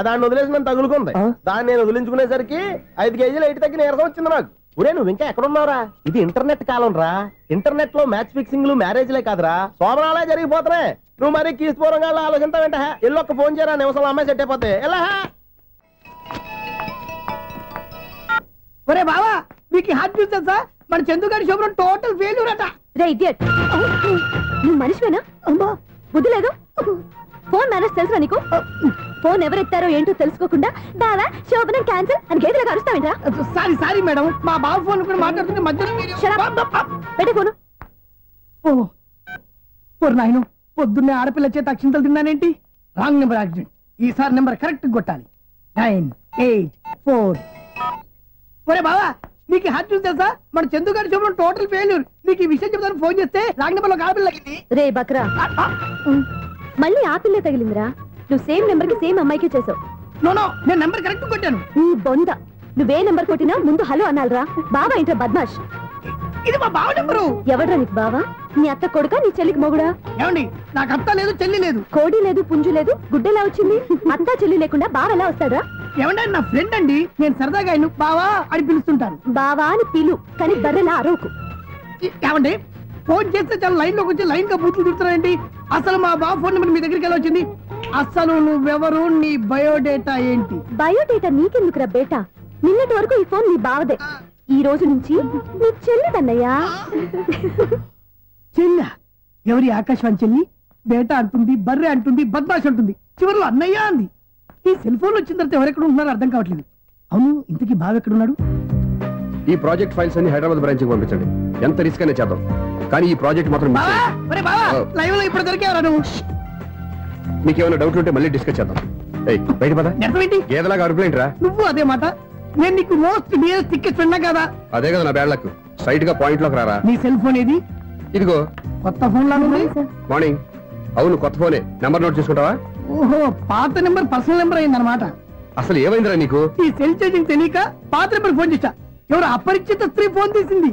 దాన్ని వదిలేసి నన్ను తగులుకుంది. దాన్ని నేను వదిలించుకునేసరికి 5 కేజీలు ఎయిట్ తగ్గి నీరసం వచ్చింది నాకు. ఒరే, నువ్వు ఇంకా ఎక్కడున్నావురా? ఇది ఇంటర్నెట్ కాలం రా. ఇంటర్నెట్ లో మ్యాచ్ ఫిక్సింగ్లు మ్యారేజ్లే కాదురా, శోభనాలే జరిగిపోతున్నాయి. నువ్వు మరి కీస్పూరంగా ఆలోచించావేంట? ఎల్లు ఒక్క ఫోన్ చేయరా, నిమిషంలో అమ్మాయి సెట్ అయిపోతే. ఎలా? ఒరే బావా, మీకు హార్ట్ చూసా సార్, మన చందుగారి శుభ్రం టోటల్ ఫెయిల్యూర్ అట. రే ఇడియట్, నువ్వు మనిషివేనా? అమ్మా, బుద్ధి లేదు. ఫోన్ మేనేజ్ తెలుసా నీకు? ఫోన్ ఎవరెత్తారో ఏంటో తెలుసుకోకుండా బావా శోభనం క్యాన్సిల్ అని గేదెలకు అరుస్తావేంట్రా? సారీ మేడం, మా బావ ఫోన్ కూడా మాట్లాడుతుంటే మధ్యలో పెట్టే ఫోను. ఓ నాయను, పొద్దున్నే ఆడపిల్ల చేత అక్షింతలు తిన్నానేంటి? Wrong number accident. ఈసారి నెంబర్ కరెక్ట్ కొట్టాలి. 984. ఒరే బావా, నీకు హార్ట్ చూసి తెలుసా? మన చందుగారి శుభ్రం టోటల్ ఫెయిల్యూర్. నీకు ఈ విషయం చెప్తాను ఫోన్ చేస్తే రాంగ్ నెంబర్ లో ఆడపిల్లకి. రే బక్రా, మళ్ళీ ఆ పిల్ల తగిలిందిరా. నువ్వు సేమ్ నెంబర్ కి సేమ్ అమ్మాయికి చేసావు. నో, నేను నెంబర్ కరెక్ట్ కొట్టాను. నీ బొంద, నువ్వే నెంబర్ కొట్టినా ముందు హలో అనాలిరా. బావా ఏంట్రా బద్మాష్? ఇది మా బావ నెంబరు. ఎవడ్రా నీకు బావా? నీ అత్త కొడుక, నీ చెల్లికి మొగుడా? ఏమండి, నాకు అత్త లేదు, చెల్లి లేదు. కోడి లేదు, పుంజు లేదు, గుడ్డెలా వచ్చింది? అత్త చెల్లి లేకుండా బావ ఎలా వస్తాడా? ఏమండి, నా ఫ్రెండ్ అండి. నేను సరదాగా ఆయన బావా అని పిలుస్తుంటాను. బావా అని పిలు, కానీ బర్రెలా అరవకు. ఏమండి, ఫోన్ చేస్తే చాలా లైన్ లోకి వచ్చి లైన్ గా బూతులు తిడుతున్నారండి. అసలు మా బావ ఫోన్ నెంబర్ మీ దగ్గరికి ఎలా వచ్చింది? అసలు నువ్వెవరు, నీ బయోడేటా ఏంటి? బయోడేటా నీకెందుకురా బేటా? నిన్నటి వరకు ఈ ఫోన్ నీ బావదే, ఈ రోజు నుంచి నీ చెల్లిదన్నయ్యా. చెల్ల ఎవరి? ఆకాశవాణి చెల్లి. బేటా అంటుంది, బర్రె అంటుంది, బద్మాష్ అంటుంది, చివరిలో అన్నయ్య అంది. ఈ సెల్ ఫోన్ వచ్చిన తర్వాత ఎవరెక్కడ ఉంటున్నారో అర్థం కావట్లేదు. అవును, ఇంతకీ బావ ఎక్కడున్నాడు? ఈ ప్రాజెక్ట్ ఫైల్స్ అన్ని హైదరాబాద్ బ్రాంచ్ కి పంపించండి. ఎంత రిస్క్ అనే చేద్దాం, కానీ ఈ ప్రాజెక్ట్ మాత్రం లైవ్ లో ఇప్పుడు దొరికేవరా నువ్వు? నీకేమైనా డౌట్ ఉంటే మళ్ళీ డిస్కస్ చేద్దాం. బయట పద. గేదలాగా అరుపులేంట్రా? నువ్వు అదే మాట. నేను నీకు మోస్ట్ డియరెస్ట్ టికెట్ ఉన్నా కదా. అదే కదా నా బ్యాడ్ లక్. స్ట్రైట్ గా పాయింట్ లోకి రారా. నీ సెల్ ఫోన్ ఏది? ఇదిగో. కొత్త ఫోన్ లాగా ఉంది. మార్నింగ్. అవును, కొత్త ఫోనే. నెంబర్ నోట్ చేసుకుంటావా? ఓహో, పాత నెంబర్ పర్సనల్ నెంబర్ అయిందన్నమాట. అసలు ఏమైందిరా నీకు? ఈ సెల్ చేసింగ్ తెలియక పాత నెంబర్ ఫోన్ చేశా. ఎవరు అపరిచిత స్త్రీ ఫోన్ తీసింది.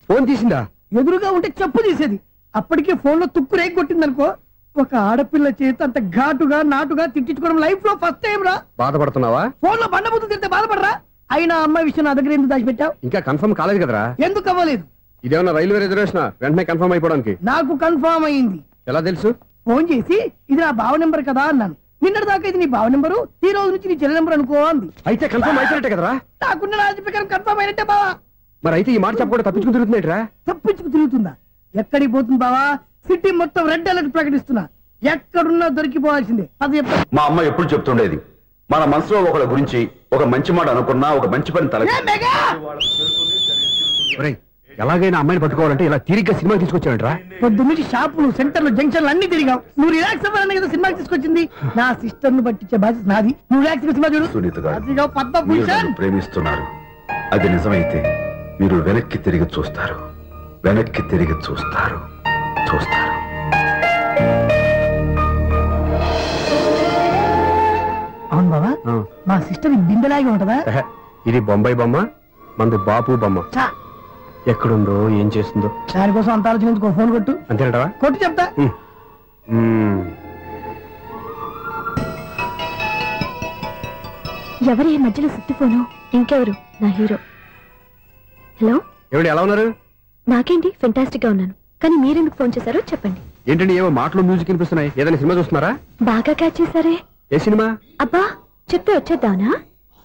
ఫోన్ తీసిందా? ఎదురుగా ఉంటే చెప్పు తీసేది. అప్పటికే ఫోన్ లో తుక్కు రేగి కొట్టిందనుకో. ఒక ఆడపిల్ల చేత అంత ఘాటుగా నాటుగా తిట్టించుకోవడం లైఫ్ లో ఫస్ట్ టైం రా. బాధపడుతున్నావా? ఫోన్ లో బండబుద్ధి తింటే బాధపడరా? అయినా అమ్మాయి విషయం నా దగ్గర ఎందుకు దాచిపెట్టావు? ఇంకా కన్ఫర్మ్ కాలేదు కదరా. ఎందుకు అవ్వలేదు? ఇదేమన్నా రైల్వే రిజర్వేషన్? వెంటనే కన్ఫర్మ్ అయిపోవడానికి. నాకు కన్ఫర్మ్ అయింది. ఎలా తెలుసు? ఫోన్ చేసి ఇది నా బావ నెంబర్ కదా అన్నాను. నిన్నటి దాకా ఇది నీ బావ నెంబరు, ఈ రోజు నుంచి నీ చెల్లి నెంబర్ అనుకో అంది. అయితే కన్ఫర్మ్ అయిపోయినట్టే కదరా? నాకున్న రాజు ప్రకారం కన్ఫర్మ్ అయినట్టే బావా. మరి అయితే ఈ మాట చెప్పకుండా తప్పించుకుని తిరుగుతున్నట్రా? తప్పించుకు తిరుగుతుందా? ఎక్కడికి పోతుంది బావా? సిటీ మొత్తం రెడ్ అలర్ట్ ప్రకటిస్తున్నా. ఎక్కడున్నా దొరికిపోవాల్సిందే. అది చెప్తా. మా అమ్మ ఎప్పుడు చెప్తుండేది, మన మనసులో ఒకళ్ళ గురించి ఒక మంచి మాట అనుకున్నా ఒక మంచి పని తల. ఎలాగైనా అమ్మాయిని పట్టుకోవాలంటే ఇలా తిరిగ్గా సినిమా తీసుకొచ్చావంట్రా? పొద్దు నుంచి షాపులు, సెంటర్లు, జంక్షన్లు అన్ని తిరిగావు. నువ్వు రిలాక్స్ అవ్వాలని కదా సినిమా తీసుకొచ్చింది. నా సిస్టర్ ను పట్టించే బాధ్యత నాది. నువ్వు రిలాక్స్ సినిమా చూడు. సునీత గారు, అదిగో పద్మభూషణ్. ప్రేమిస్తున్నారు. అది నిజమైతే మీరు వెనక్కి తిరిగి చూస్తారు, వెనక్కి తిరిగి చూస్తారు, చూస్తారు. అవును బాబా, మా సిస్టర్ బిందెలాగే ఉంటదా? ఇది బొంబాయి బొమ్మ, మంది బాపు బొమ్మ. ఎక్కడుందో ఏం చేస్తుందో దానికోసం అంత ఆలోచించుకో. ఫోన్ కొట్టు. అంతేనటవా? కొట్టు చెప్తా. ఎవరి మధ్యలో సుత్తి ఫోను? ఇంకెవరు? నా హీరో. హలో, ఎవడు ఎలా ఉన్నారు? నాకేంటి, ఫెంటాస్టిక్ గా ఉన్నాను. కానీ మీరెందుకు ఫోన్ చేశారో చెప్పండి. ఏంటండి ఏవో మాటలు మ్యూజిక్ వినిపిస్తున్నాయి? ఏదైనా సినిమా చూస్తున్నారా? బాగా క్యాచ్ చేశారే. ఏ సినిమా? అబ్బా, చెప్తే వచ్చేద్దానా?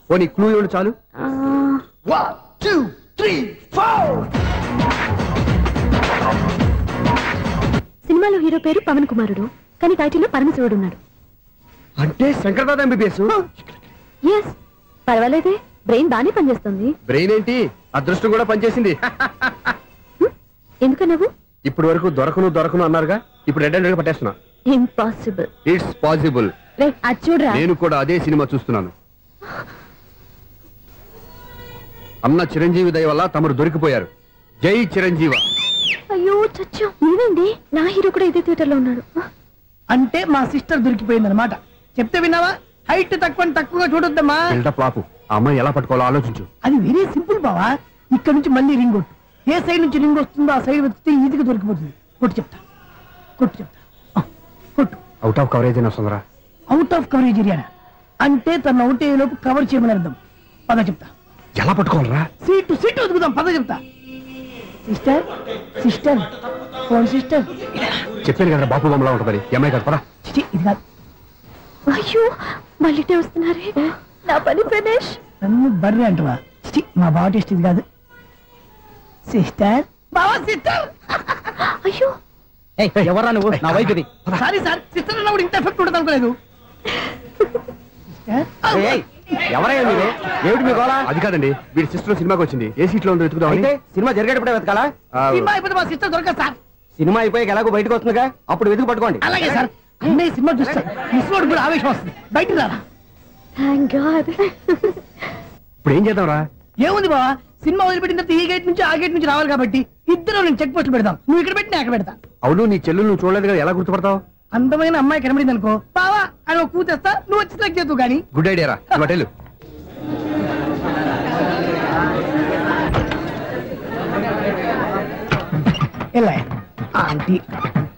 పోనీ క్లూ ఇవ్వండి చాలు. 1 2 3 4. సినిమాలో హీరో పేరు పవన్ కుమారుడు, కానీ టైటిల్లో పరమశివుడు ఉన్నాడు. అంటే శంకర్దాదా ఎంబీబీఎస్? ఎస్, పర్వాలేదే. బ్రెయిన్ బానే పనిచేస్తుంది. బ్రెయిన్ ఏంటి, అదృష్టం కూడా పనిచేసింది. ఎందుకు నువ్వు ఇప్పటి వరకు దొరకను అన్నారుగా, ఇప్పుడు రెడ్ హ్యాండెడ్ పట్టేస్తున్నా. ఇంపాసిబుల్. It's possible. అది చూడరా. నేను కూడా అదే సినిమా చూస్తున్నాను. అన్న చిరంజీవి దయ వల్ల తమరు దొరికిపోయారు. జై చిరంజీవ. అయ్యో చచ్చో, నేనండి, నా హీరో కూడా ఇదే థియేటర్ లో ఉన్నాడు. అంటే మా సిస్టర్ దొరికిపోయింది అనమాట. చెప్తే విన్నావా? హైట్ తక్కువగా చూడొద్దమ్మా. పాపు ఆ అమ్మాయి ఎలా పట్టుకోవాలో ఆలోచించు. అది వెరీ సింపుల్ బావా. ఇక్కడ నుంచి మళ్ళీ రింగ్ కొట్టు. ఏ సైడ్ నుంచి రింగ్ వస్తుందో ఆ సైడ్ వెతికితే ఈజీగా దొరికిపోతుంది. కొట్టు చెప్తా. కొట్టు. అవుట్ ఆఫ్ కవరేజ్ అని వస్తుందిరా. అవుట్ ఆఫ్ కవరేజ్ ఏరియా అంటే తన అవుట్ అయ్యే లోపు కవర్ చేయమని అర్థం. పద చెప్తా. ఎలా పట్టుకోవాలరా? సీటు వెతుకుదాం. పద చెప్తా. Sister phone sister. చెప్పాను కదా బాపు బొమ్మలా ఉంటుందని. అమ్మాయి కదా, పదా. ఇది కాదు. అయ్యో మళ్ళీ వస్తున్నారే. నా పని ఫినిష్. నన్ను బర్రె అంటవా? మా బావ టేస్ట్ ఇది కాదు. సిస్టర్ బావా సిస్టర్. అయ్యో ఎవరా నువ్వు? నా వైఫ్ ఇది. సారీ సార్, సిస్టర్ అన్నప్పుడు ఇంత ఎఫెక్ట్ ఉండదు అనుకోలేదు. ఎవరయ్యా మీరు? ఏమిటి మీ గోళ? అది కాదండి, వీడి సిస్టర్ సినిమాకి వచ్చింది. ఏ సీట్ లో ఉందో వెతుకుదాం. సినిమా జరిగేటప్పుడే వెతకాలా? సినిమా అయిపోతే మా సిస్టర్ దొరకదు సార్. సినిమా అయిపోయి ఎలాగో బయటకు వస్తుందిగా, అప్పుడు వెతుకు పట్టుకోండి. అలాగే సార్. అన్నయ్య సినిమా చూస్తారు, మిస్వాడు కూడా ఆవేశం వస్తుంది. బయటకు రారా. Thank God. ఇప్పుడు ఏం చేద్దాంరా? ఏముంది బావా, సినిమా వదిలిపెట్టిన తర్వాత ఈ గేట్ నుంచి ఆ గేట్ నుంచి రావాలి కాబట్టి ఇద్దరు నేను చెక్ పోస్టులు పెడతాం. నువ్వు ఇక్కడ పెట్టి అక్కడ పెడతా. అవును, నీ చెల్లెలు నువ్వు చూడలేదు కదా, ఎలా గుర్తుపడతావు? అందమైన అమ్మాయి కనబడింది అనుకో బావా, ఆయన కూతేస్తా, నువ్వు వచ్చి సెలెక్ట్ చేద్దు. కానీ గుడ్ ఐడియా రా. హోటల్ ఎలా ఆంటీ,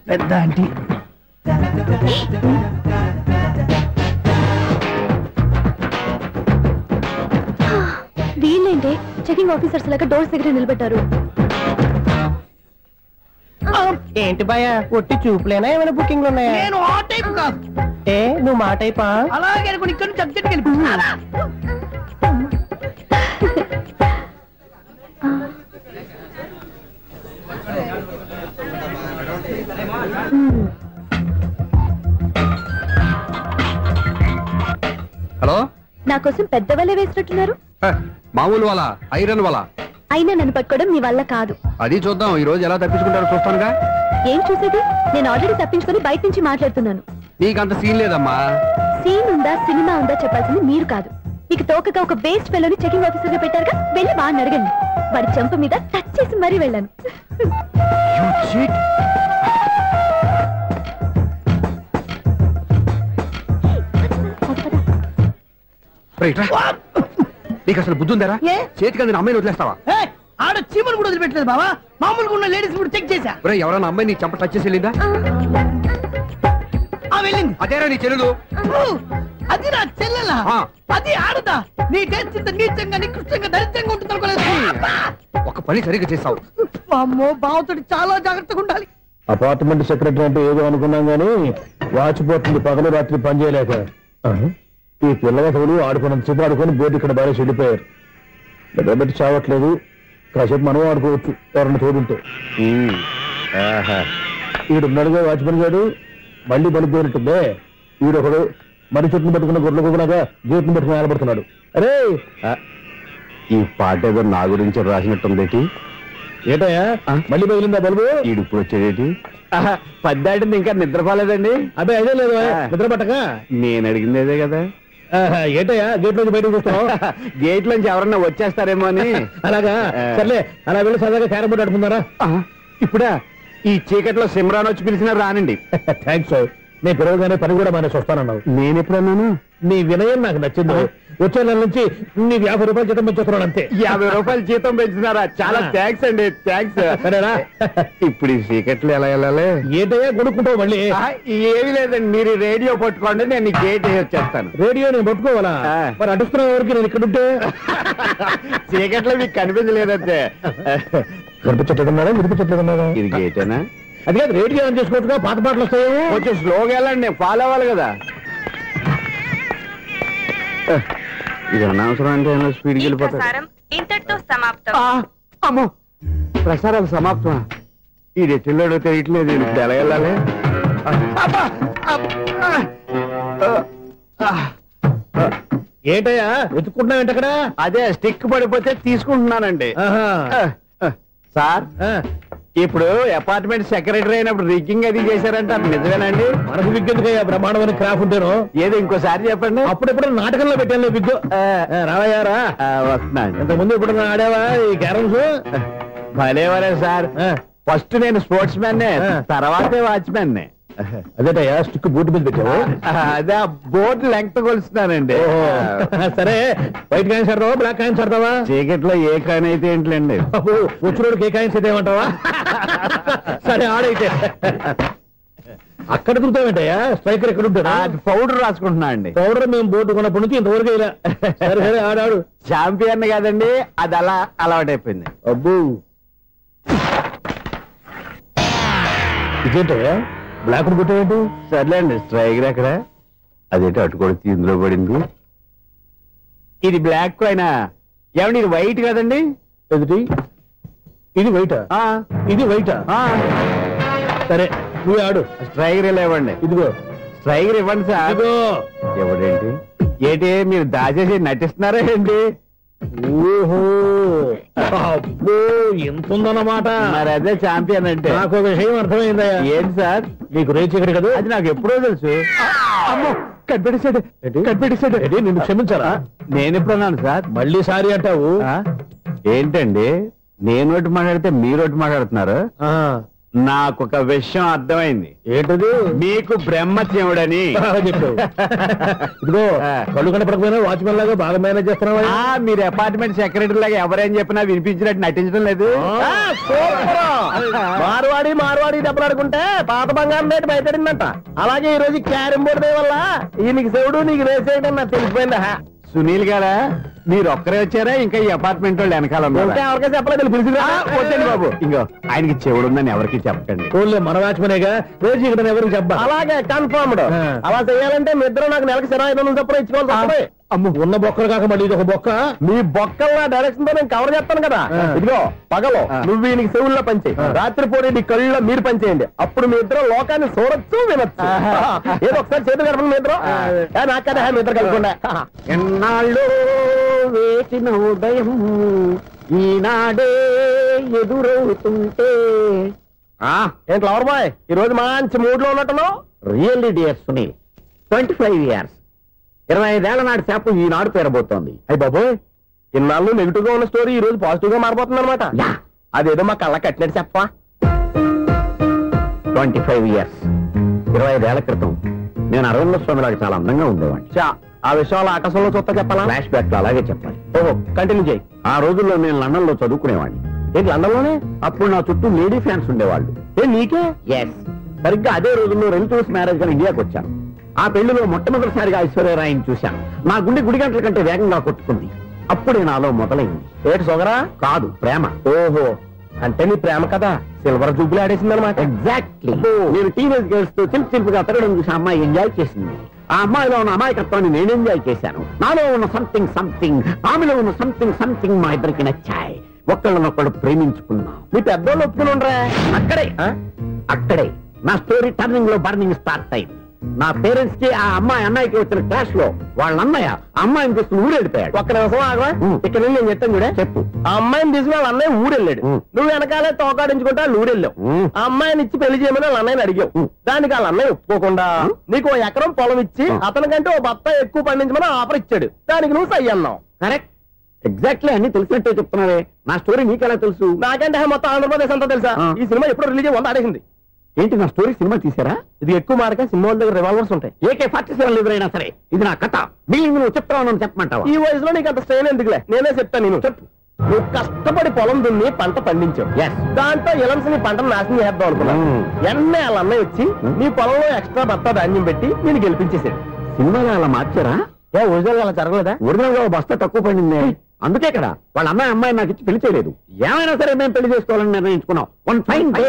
పెద్ద ఆంటీ. వీళ్ళేంటి చెకింగ్ ఆఫీసర్స్ లాగా డోర్స్ దగ్గర నిలబెట్టారు. ఏంటి భయ, ఒట్టి చూపులేనా? ఏమైనా బుకింగ్లు ఉన్నాయా? నేను ఆ టైప్ కాదు. ఏ నువ్వు మా టైపా? అలాగే అనుకుని ఇక్కడ నుంచి అర్జెంట్కి వెళ్ళిపోతున్నా. హలో, నా కోసం పెద్ద వలే వేసినట్టున్నారు. మామూలు వాళ్ళ, ఐరన్ వాళ్ళ. అయినా నన్ను పట్టుకోవడం మీ వల్ల కాదు. అది చూద్దాం, ఈ రోజు ఎలా తప్పించుకుంటారో చూస్తానుగా. ఏం చూసేది? నేను ఆల్రెడీ తప్పించుకొని బయట నుంచి మాట్లాడుతున్నాను. నీకంత సీన్ లేదమ్మా. సీన్ ఉందా సినిమా ఉందా చెప్పాల్సింది మీరు కాదు. మీకు తోకగా ఒక బేస్ట్ ఫెలోని చెకింగ్ ఆఫీసర్ గా పెట్టారుగా, వెళ్ళి బాగా అడగండి. వాడి చెంప మీద టచ్ చేసి మరీ వెళ్ళాను. నీకు అసలు బుద్ధి ఉందారా? చేతికి అందిన అమ్మాయిని వదిలేస్తావా? ఆడ చీమను కూడా వదిలిపెట్టలేదు బావా. మామూలుగా ఉన్న లేడీస్ కూడా చెక్ చేశా. ఎవరైనా అమ్మాయి నీ చెంప టచ్ చేసి వెళ్ళిందా? వెళ్ళింది. అదేరా నీ చెల్లెలు? అది నా చెల్లెలా? అది ఆడదా? నీ టేస్ట్ ఇంత నీచంగా నికృష్టంగా దరిద్రంగా ఉంటుంది అనుకోలేదు. ఒక పని సరిగ్గా చేస్తావు. అమ్మో, బావతోటి చాలా జాగ్రత్తగా ఉండాలి. అపార్ట్మెంట్ సెక్రటరీ అంటే ఏదో అనుకున్నాం గానీ వాచిపోతుంది పగలు రాత్రి పని చేయలేక. ఈ పిల్లవాళ్ళు ఆడుకున్నంతసేపు ఆడుకొని బోర్డు ఇక్కడ బాగా చెడిపోయారు. నిద్రబెట్టి చావట్లేదు. కాసేపు మనం ఆడుకోవచ్చు ఎవరన్నా తోడుంటే. ఈడున్నాడుగా వాచ్మెన్ గారు, మళ్ళీ బలిపోయినట్టుందే. ఈడొకడు మరి చెట్టును పట్టుకున్న గొడ్ల కుదలాగా గేట్ను పట్టుకుని ఆడబడుతున్నాడు. అరే, ఈ పాట ఏదో నా గురించి రాసినట్టుంది. ఏటయ్యా మళ్ళీ బదిలిందా బలుబు? ఈడు ఇప్పుడు వచ్చేదేటి? పద్దాటింది ఇంకా నిద్రపోలేదండి. అదే అదే లేదు నిద్ర పట్టక. నేను అడిగింది అదే కదా. ఏటయ్యా గేట్ నుంచి బయటకు చూస్తున్నావు? గేట్ నుంచి ఎవరన్నా వచ్చేస్తారేమో అని. అలాగా, సర్లే అలా వెళ్ళి సరదాగా క్యారం బోర్డు ఆడుకుందారా? ఇప్పుడా? ఈ చీకట్లో సిమ్రాన్ వచ్చి పిలిచినా రానండి. థ్యాంక్స్. నేను పిలవగానే పని కూడా మానేసి వస్తానన్నావు. నేను ఎప్పుడన్నాను? నీ వినయం నాకు నచ్చింది. వచ్చే నెల నుంచి నీకు 50 రూపాయలు జీతం పెంచుతున్నాడు అంతే. 50 రూపాయలు జీతం పెంచుతున్నారా? చాలా థ్యాంక్స్ అండి, థ్యాంక్స్. సరేనా? ఇప్పుడు ఈ చీకట్లు ఎలా వెళ్ళాలి? ఏంటయ్యా కొనుక్కుంటావు మళ్ళీ? ఏమీ లేదండి, మీరు రేడియో పట్టుకోండి, నేను గేట్ వచ్చేస్తాను. రేడియో నేను పట్టుకోవాలా? మరి అడుస్తున్నా ఎవరికి నేను ఇక్కడ ఉంటే? చీకట్లో మీకు కనిపించలేదంతే. కనిపించట్లేదన్నారా వినిపించట్లేదన్నారా? ఇది గేటేనా? అది కాదు, రేడియో ఆన్ చేసుకోవచ్చుగా, పాత పాటలు వస్తాయేమో. కొంచెం స్లోగా వెళ్ళండి, ఫాలో అవ్వాలి కదా. ఇది అనవసరం అంటే స్పీడ్కి వెళ్ళిపోతారు. ఇంతటితో సమాప్తం. అమ్మో, ప్రసారాలు సమాప్తమా? ఈ రెట్టిల్లోడో తెలియట్లేదు. ఇప్పుడు ఎలా వెళ్ళాలి? ఏంటయ్యా వెతుక్కుంటున్నావు ఏంటి అక్కడ? అదే స్టిక్ పడిపోతే తీసుకుంటున్నానండి. సార్, ఇప్పుడు అపార్ట్మెంట్ సెక్రటరీ అయినప్పుడు రిగ్గింగ్ అది చేశారంట, నిజమేనండి? మనకు విగ్గెందుకయ్యా బ్రహ్మాండమైన క్రాఫ్ ఉంటాను. ఏదో ఇంకోసారి చెప్పండి. అప్పుడెప్పుడు నాటకంలో పెట్టాను విగ్గు. రావయ్యారా వస్తున్నాను. ఇంతకుముందు ఇప్పుడు ఆడావా ఈ క్యారమ్స్? భలేవరే సార్, ఫస్ట్ నేను స్పోర్ట్స్ మ్యాన్, తర్వాతే వాచ్మెన్. అదేటయ్యా స్టిక్ బూట్ మీద పెట్టావు? అదే బోర్డు లెంగ్త్ కొలుస్తున్నానండి. సరే వైట్ కాయిన్స్ ఆడతావా బ్లాక్ కాయిన్స్ ఆడతావా? చీకట్ లో ఏ కాయిన్ అయితే ఏంటండి, వచ్చినోడికి ఏ కాయిన్స్ అయితే ఏమంటావా? సరే ఆడైతే. అక్కడ తిరుగుతావేంటయ్యా? స్ట్రైకర్ ఎక్కడ ఉంటారా? పౌడర్ రాసుకుంటున్నా అండి. పౌడర్ మేము బోర్డు కొన్నప్పటి నుంచి ఇంతవరకు ఇలా. సరే సరే ఆడాడు. ఛాంపియన్ కాదండి, అది అలా అలవాటైపోయింది. అబ్బు ఇదేంటయ్యా బ్లాక్ కొట్టేయండి. సర్లేండి, స్ట్రైకర్ ఎక్కడ? అదేంటి అటుకొడితే ఇందులో పడింది. ఇది బ్లాక్ అయినా ఏమండి, ఇది వైట్ కదండి? ఎదుటి ఇది వైటా? ఇది వైటా? సరే నువ్వు ఆడు. స్ట్రైకర్ లేవండి. ఇదిగో స్ట్రైకర్ ఇవ్వండి సార్. ఇదిగో. ఎవడేంటి ఏంటి మీరు దాచేసి నటిస్తున్నారా ఏంటి? ఓహో అబ్బో ఎంత ఉందన్నమాట. మరి అదే ఛాంపియన్ అంటే. నాకు విషయం అర్థమైందయ్యా. ఏంటి సార్? నీకు రేచి ఇక్కడ కదా? అది నాకు ఎప్పుడో తెలుసు. అమ్మో కనిపెట్టేశాడు, కనిపెట్టేశాడు. నిన్ను క్షమించారా? నేను ఎప్పుడన్నాను సార్? మళ్ళీ సారీ అంటావు? ఏంటండి నేను ఒకటి మాట్లాడితే మీరు ఒకటి మాట్లాడుతున్నారు? నాకు ఒక విషయం అర్థమైంది. ఏంటది? మీకు బ్రహ్మత్యముడని చెప్పావు. ఇదిగో కళ్ళు కనపడకపోయినా వాచ్మెన్ లాగా బాగా మేనేజ్ చేస్తున్నావా? మీరు అపార్ట్మెంట్ సెక్రటరీ లాగా ఎవరేం చెప్పినా వినిపించినట్టు నటించడం లేదు. మార్వాడి దెబ్బలాడుకుంటే పాత బంగారం రేటు బయటడిందంట. అలాగే ఈ రోజు క్యారం బోర్డు వల్ల నీకు శివుడు నీకు రేసేయడం నాకు తెలిసిపోయిందా? సునీల్ గారా, మీరు ఒక్కరే వచ్చారా? ఇంకా ఈ అపార్ట్మెంట్ వాళ్ళు వెనకాల ఎవరికైనా చెప్పలేదు, పిలిచిరా. వచ్చండి బాబు. ఇంకో ఆయనకి చెవుడు ఉందని ఎవరికి చెప్పకండి. మన వాచ్మనేగా రోజు ఇక్కడ ఎవరికి చెప్పా. అలాగే కన్ఫర్మ్డ్. అలా చేయాలంటే మీ ఇద్దరు నాకు నెలకి 500 చొప్పున ఇచ్చుకోవాలి. అమ్మ ఉన్న బొక్కలు కాక మళ్ళీ ఇది ఒక బొక్క. మీ బొక్కల డైరెక్షన్ తో నేను కవర్ చేస్తాను కదా. ఇదిగో పగలో నువ్వు ఈయనకి చెవుల్లో పనిచేయి, రాత్రిపూట నీ కళ్ళలో మీరు పనిచేయండి. అప్పుడు మీ ఇద్దరు లోకాన్ని చూడొచ్చు వినొచ్చు. ఏదో ఒకసారి చేతులు కడపండి మీ ఇద్దరు. నాకు కదా మీ ఇద్దరు కలుపుకుండా. ఎన్నాళ్ళు వేసిన ఉదయం ఈనాడే ఎదురవుతుంటే. ఏంటి లవర్ బాయ్, ఈ రోజు మంచి మూడ్ లో ఉన్నట్టున్నావు? రియల్లీ డియర్ సునీల్, 25 years 25 ఏళ్ల నాటి చేప ఈనాడు పేరబోతోంది. అయ్యి బాబోయ్, ఇన్నాళ్ళు నెగిటివ్ గా ఉన్న స్టోరీ ఈ రోజు పాజిటివ్ గా మారిపోతుంది అనమాట. అదేదో మా కళ్ళ కట్టినట్టు చెప్పా. 25 years 25 ఏళ్ల క్రితం నేను అరవింద స్వామిలాగా చాలా అందంగా ఉండేవాడిని. ఆ విషయాలు ఆకాశంలో చూస్తా చెప్పాలా? ఫ్లాష్ బ్యాక్ లో అలాగే చెప్పాలి. ఓహో కంటిన్యూ చేయి. ఆ రోజుల్లో నేను లండన్ లో చదువుకునేవాడిని. ఏంటి లండన్ లోనే? అప్పుడు నా చుట్టూ లేడీ ఫ్యాన్స్ ఉండేవాళ్ళు. నీకే? ఎస్. సరిగ్గా అదే రోజుల్లో రిలేటివ్స్ మ్యారేజ్ గా ఇండియాకి వచ్చాను. ఆ పెళ్లిలో మొట్టమొదటిసారిగా ఐశ్వర్యరాయని చూశాను. నా గుండె గుడి గంటల కంటే వేగంగా కొట్టుకుంది. అప్పుడే నాలో మొదలైంది. ఏటి సొగరా? కాదు, ప్రేమ. ఓహో, అంటే నీ ప్రేమ కదా సిల్వర్ జూబ్లీ ఆడేసిందనమాట. ఎగ్జాక్ట్లీ. నేను టీనేజ్ గర్ల్స్ తో చిలుపుగా తిరగడం చూసి అమ్మాయి ఎంజాయ్ చేసింది. ఆ అమ్మాయిలో ఉన్న అమాయకత్వాన్ని నేను ఎంజాయ్ చేశాను. నాలో ఉన్న సంథింగ్ ఆమెలో ఉన్న సంథింగ్ మా ఇద్దరికి నచ్చాయి. ఒక్కళ్ళనొక్కడు ప్రేమించుకున్నాం. మీ పెద్దోళ్ళు ఒప్పుకుని ఉండరా? అక్కడే నా స్టోరీ టర్నింగ్ లో బర్నింగ్ స్టార్ట్ అయింది. నా పేరెంట్స్ కి ఆ అమ్మాయి అన్నయ్యకి వచ్చిన క్లాష్ లో వాళ్ళ అన్నయ్య అమ్మాయిని తీసుకుని ఊరెళ్ళిపోయాడు. ఒక్క నిమిషం ఆగవా? ఇక్కడ నుంచి నేను చెప్తాను కూడా. చెప్పు. ఆ అమ్మాయిని తీసుకుని వాళ్ళ అన్నయ్య ఊరెళ్ళాడు. నువ్వు వెనకాలే తోకాడించుకుంటా ఊరెళ్ళావు. ఆ అమ్మాయిని ఇచ్చి పెళ్లి చేయమని వాళ్ళ అన్నయ్యని అడిగావు. దానికి వాళ్ళ అన్నయ్య ఒప్పుకోకుండా నీకు 1 ఎకరం పొలం ఇచ్చి అతనికంటే 1 బత్త ఎక్కువ పండించమని ఆఫర్ ఇచ్చాడు. దానికి నువ్వు సై అన్నావు. కరెక్ట్. ఎగ్జాక్ట్లీ అన్ని తెలిసినట్టే చెప్తున్నావే. నా స్టోరీ నీకెలా తెలుసు? నాకంటే మొత్తం ఆంధ్రప్రదేశ్ అంతా తెలుసా? ఈ సినిమా ఎప్పుడు రిలీజ్ 100 ఆడేసింది. ఏంటి నా స్టోరీ సినిమా తీసారా? ఇది ఎక్కువ మార్క సినిమా వాళ్ళ దగ్గర రివాల్వర్స్ ఉంటాయి. AK-47 ఎదురైనా సరే ఇది నా కథ. బిల్లింగ్ నువ్వు చెప్తావు చెప్పమంటావా? ఈ వయసులో నీకు అంత స్ట్రెయిన్ ఎందుకులే, నేనే చెప్తాను. నేను చెప్పు. నువ్వు కష్టపడి పొలం దున్ని పంట పండించావు. దాంతో ఇలమ్స్ నీ పంటను నాశనం చేద్దాం అనుకున్నావు. ఎన్నే వాళ్ళ అన్నయ్య వచ్చి నీ పొలంలో ఎక్స్ట్రా బత్తా ధాన్యం పెట్టి నేను గెలిపించేసాడు. సినిమాలో అలా మార్చారా? ఒరిజినల్ అలా జరగలేదా? ఒరిజినల్ గా బస్తా తక్కువ పండింది. అందుకే కదా వాళ్ళ అమ్మాయి నాకు ఇచ్చి పెళ్లి చేయలేదు. ఏమైనా సరే మేము పెళ్లి చేసుకోవాలని నిర్ణయించుకున్నాం. వన్ ఫైన్ డే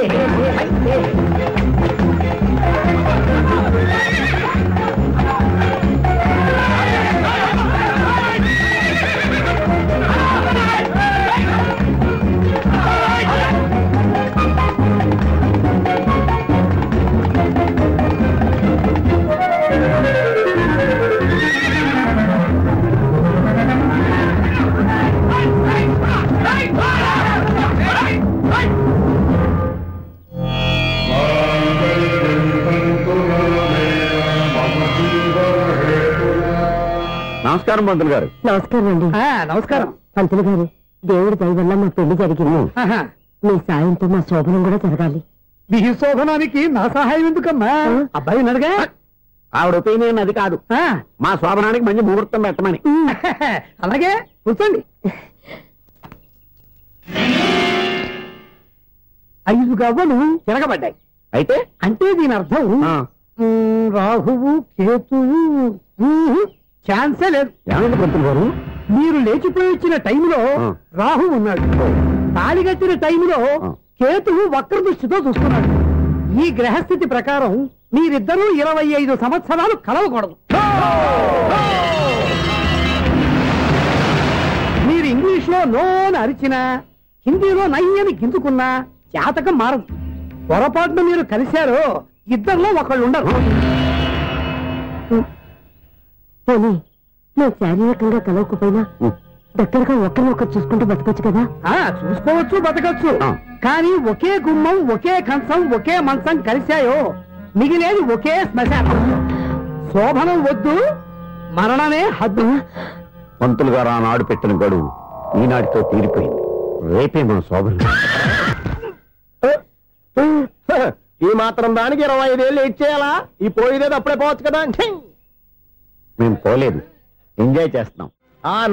నమస్కారం పంతులు గారు. నమస్కారం అండి. నమస్కారం పంతులు గారు, దేవుడి దయ వల్ల మా పెళ్లి జరిగింది. మీ సాయంతో మా శోభనం కూడా జరగాలి. మీ శోభనానికి నా సహాయం ఎందుకమ్మా? అబ్బాయి ఉన్నాడుగా. ఆవిడ ఒపీనియన్ అది కాదు, మా శోభనానికి మంచి ముహూర్తం పెట్టమని. అలాగే కూర్చోండి. 5 గవ్వలు తిరగబడ్డాయి. అయితే అంటే దీని అర్థం రాహువు కేతువు ఛాన్సే లేదు. ఏమైంది పంతులు గారు? మీరు లేచిపోయి వచ్చిన టైంలో రాహు ఉన్నాడు, తాళిగట్టిన టైంలో కేతువు వక్ర దృష్టితో చూస్తున్నాడు. ఈ గ్రహస్థితి ప్రకారం మీరిద్దరూ 25 సంవత్సరాలు కలవకూడదు. మీరు ఇంగ్లీష్ లో నోని అరిచినా, హిందీలో నయ్యని గింజుకున్నా జాతకం మారదు. పొరపాటున మీరు కలిశారో ఇద్దరిలో ఒకళ్ళు ఉండరు. పోనీ మేము శారీరకంగా కలవకపోయినా దగ్గరగా ఒకరినొకరు చూసుకుంటూ బతకొచ్చు కదా? చూసుకోవచ్చు, బతకచ్చు. కానీ ఒకే గుమ్మం, ఒకే కంచం, ఒకే మంచం కలిశాయో మిగిలేది ఒకే శ్మశానం. శోభనం వద్దు, మరణమే హద్దు. పంతులు గారు ఆనాడు పెట్టిన గడువు ఈనాటితో తీరిపోయింది. రేపే మన శోభనం. ఈ మాత్రం దానికి 25 ఏళ్ళు ఇచ్చేయాలా? ఈ పోయేదేది అప్పుడే పోవచ్చు కదా. మేము పోలేదు, ఎంజాయ్ చేస్తున్నాం.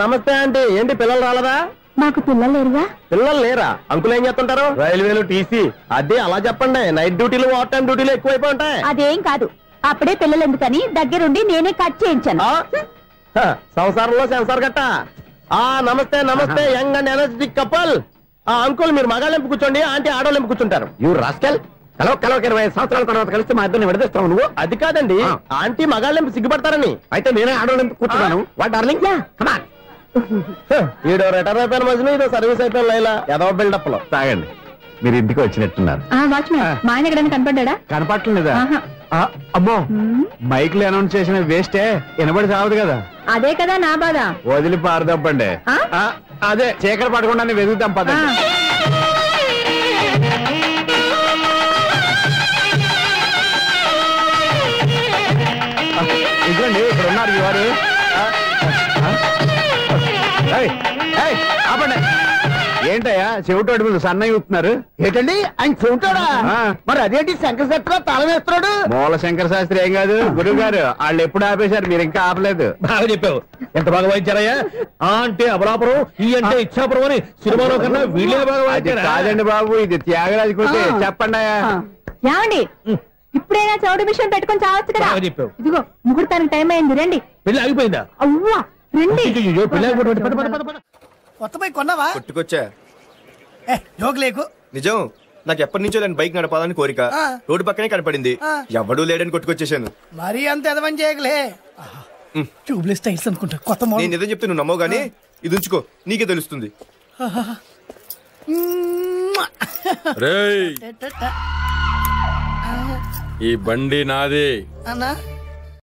నమస్తే అంటే ఏంటి, పిల్లలు రాలదా? మాకు పిల్లలు లేరుగా. పిల్లలు లేరా? అంకులు ఏం చేస్తుంటారు? రైల్వేలు, టీసీ. అదే అలా చెప్పండి. నైట్ డ్యూటీలు, ఓవర్ టైం డ్యూటీలు ఎక్కువైపోయి ఉంటాయి. అదేం కాదు, అప్పుడే పిల్లలు ఎందుకని దగ్గరుండి నేనే కట్ చేయించాను. సంసారంలో సెన్సార్ గట్ట. నమస్తే నమస్తే, young and energetic couple. Uncle మీరు మగాళ్ళెంపు కూర్చోండి, ఆంటీ ఆడోళ్ళెంపు కూర్చుంటారు. యూ రాస్కెల్, కలవక 20 సంవత్సరాల తర్వాత కలిస్తే మా ఇద్దరిని విడదీస్తావు నువ్వు. అది కాదండి, ఆంటీ మగాళ్ళెంపు సిగ్గుపడతారని. అయితే నేనే ఆడోళ్ళెంపు కూర్చున్నాను. What darling, come on. ఈడో రిటైర్ అయిపోయిన మధ్యలో ఇదో సర్వీస్ అయిపోయిన లైలా ఏదో బిల్డప్ లో. తాగండి, మీరు ఇంటికి వచ్చినట్టున్నారు. వాచ్మెన్ మా ఆయన ఎక్కడైనా కనపడ్డా? కనపట్లేదా? అమ్మో, మైక్ లో అనౌన్స్ చేసిన వేస్టే, వినబడి సావదు కదా. అదే కదా నా బాధ. వదిలి పారదప్పండి. అదే చీకటి పడకుండా వెతుకుతాం పదండి. ఇదిగోండి, ఇక్కడ ఉన్నారు ఈ వారు. ఆపండి. ఏంటయ్యా చెవిటోడి మీద సన్నయ్య ఊతున్నారు? ఏంటండి ఆయన చెబుతాడా? మరి అదేంటి శంకర శాస్త్రి తాళం వేస్తున్నాడు? మూల శంకర శాస్త్రి ఏం కాదు, గురువు గారు. వాళ్ళు ఎప్పుడు ఆపేశారు, మీరు ఇంకా ఆపలేదు. బాగా చెప్పావు. ఎంత బాగా వాయించారయ్యా. అంటే అబలాపురం, ఈ అంటే ఇచ్చాపురం అని సినిమాలో కన్నా వీళ్ళే బాగా వాయించారు. కాదండి బాబు, ఇది త్యాగరాజు కూతే. చెప్పండి అయ్యా. ఏమండి, ఇప్పుడైనా చౌడి మిషన్ పెట్టుకొని చావచ్చు కదా. చెప్పావు. ఇదిగో ముహూర్తానికి టైం అయింది, రండి. పెళ్లి ఆగిపోయిందా? అవ్వా రండి. కొత్త బైక్ కొన్నావా? కొట్టుకొచ్చా. జోక్ లేకు. నిజం, నాకు ఎప్పటి నుంచో నేను బైక్ నడపాలని కోరిక. రోడ్డు పక్కనే కనపడింది, ఎవడూ లేడని కొట్టుకొచ్చేసాను. మరీ అంత ఎదవని చేయగలే. ట్యూబ్లెస్ టైర్స్ అనుకుంటా, కొత్త మోడల్. నేను ఏదో చెప్తే నువ్వు నమ్మవు గానీ ఇది ఉంచుకో, నీకే తెలుస్తుంది. ఈ బండి నాదే. అన్నా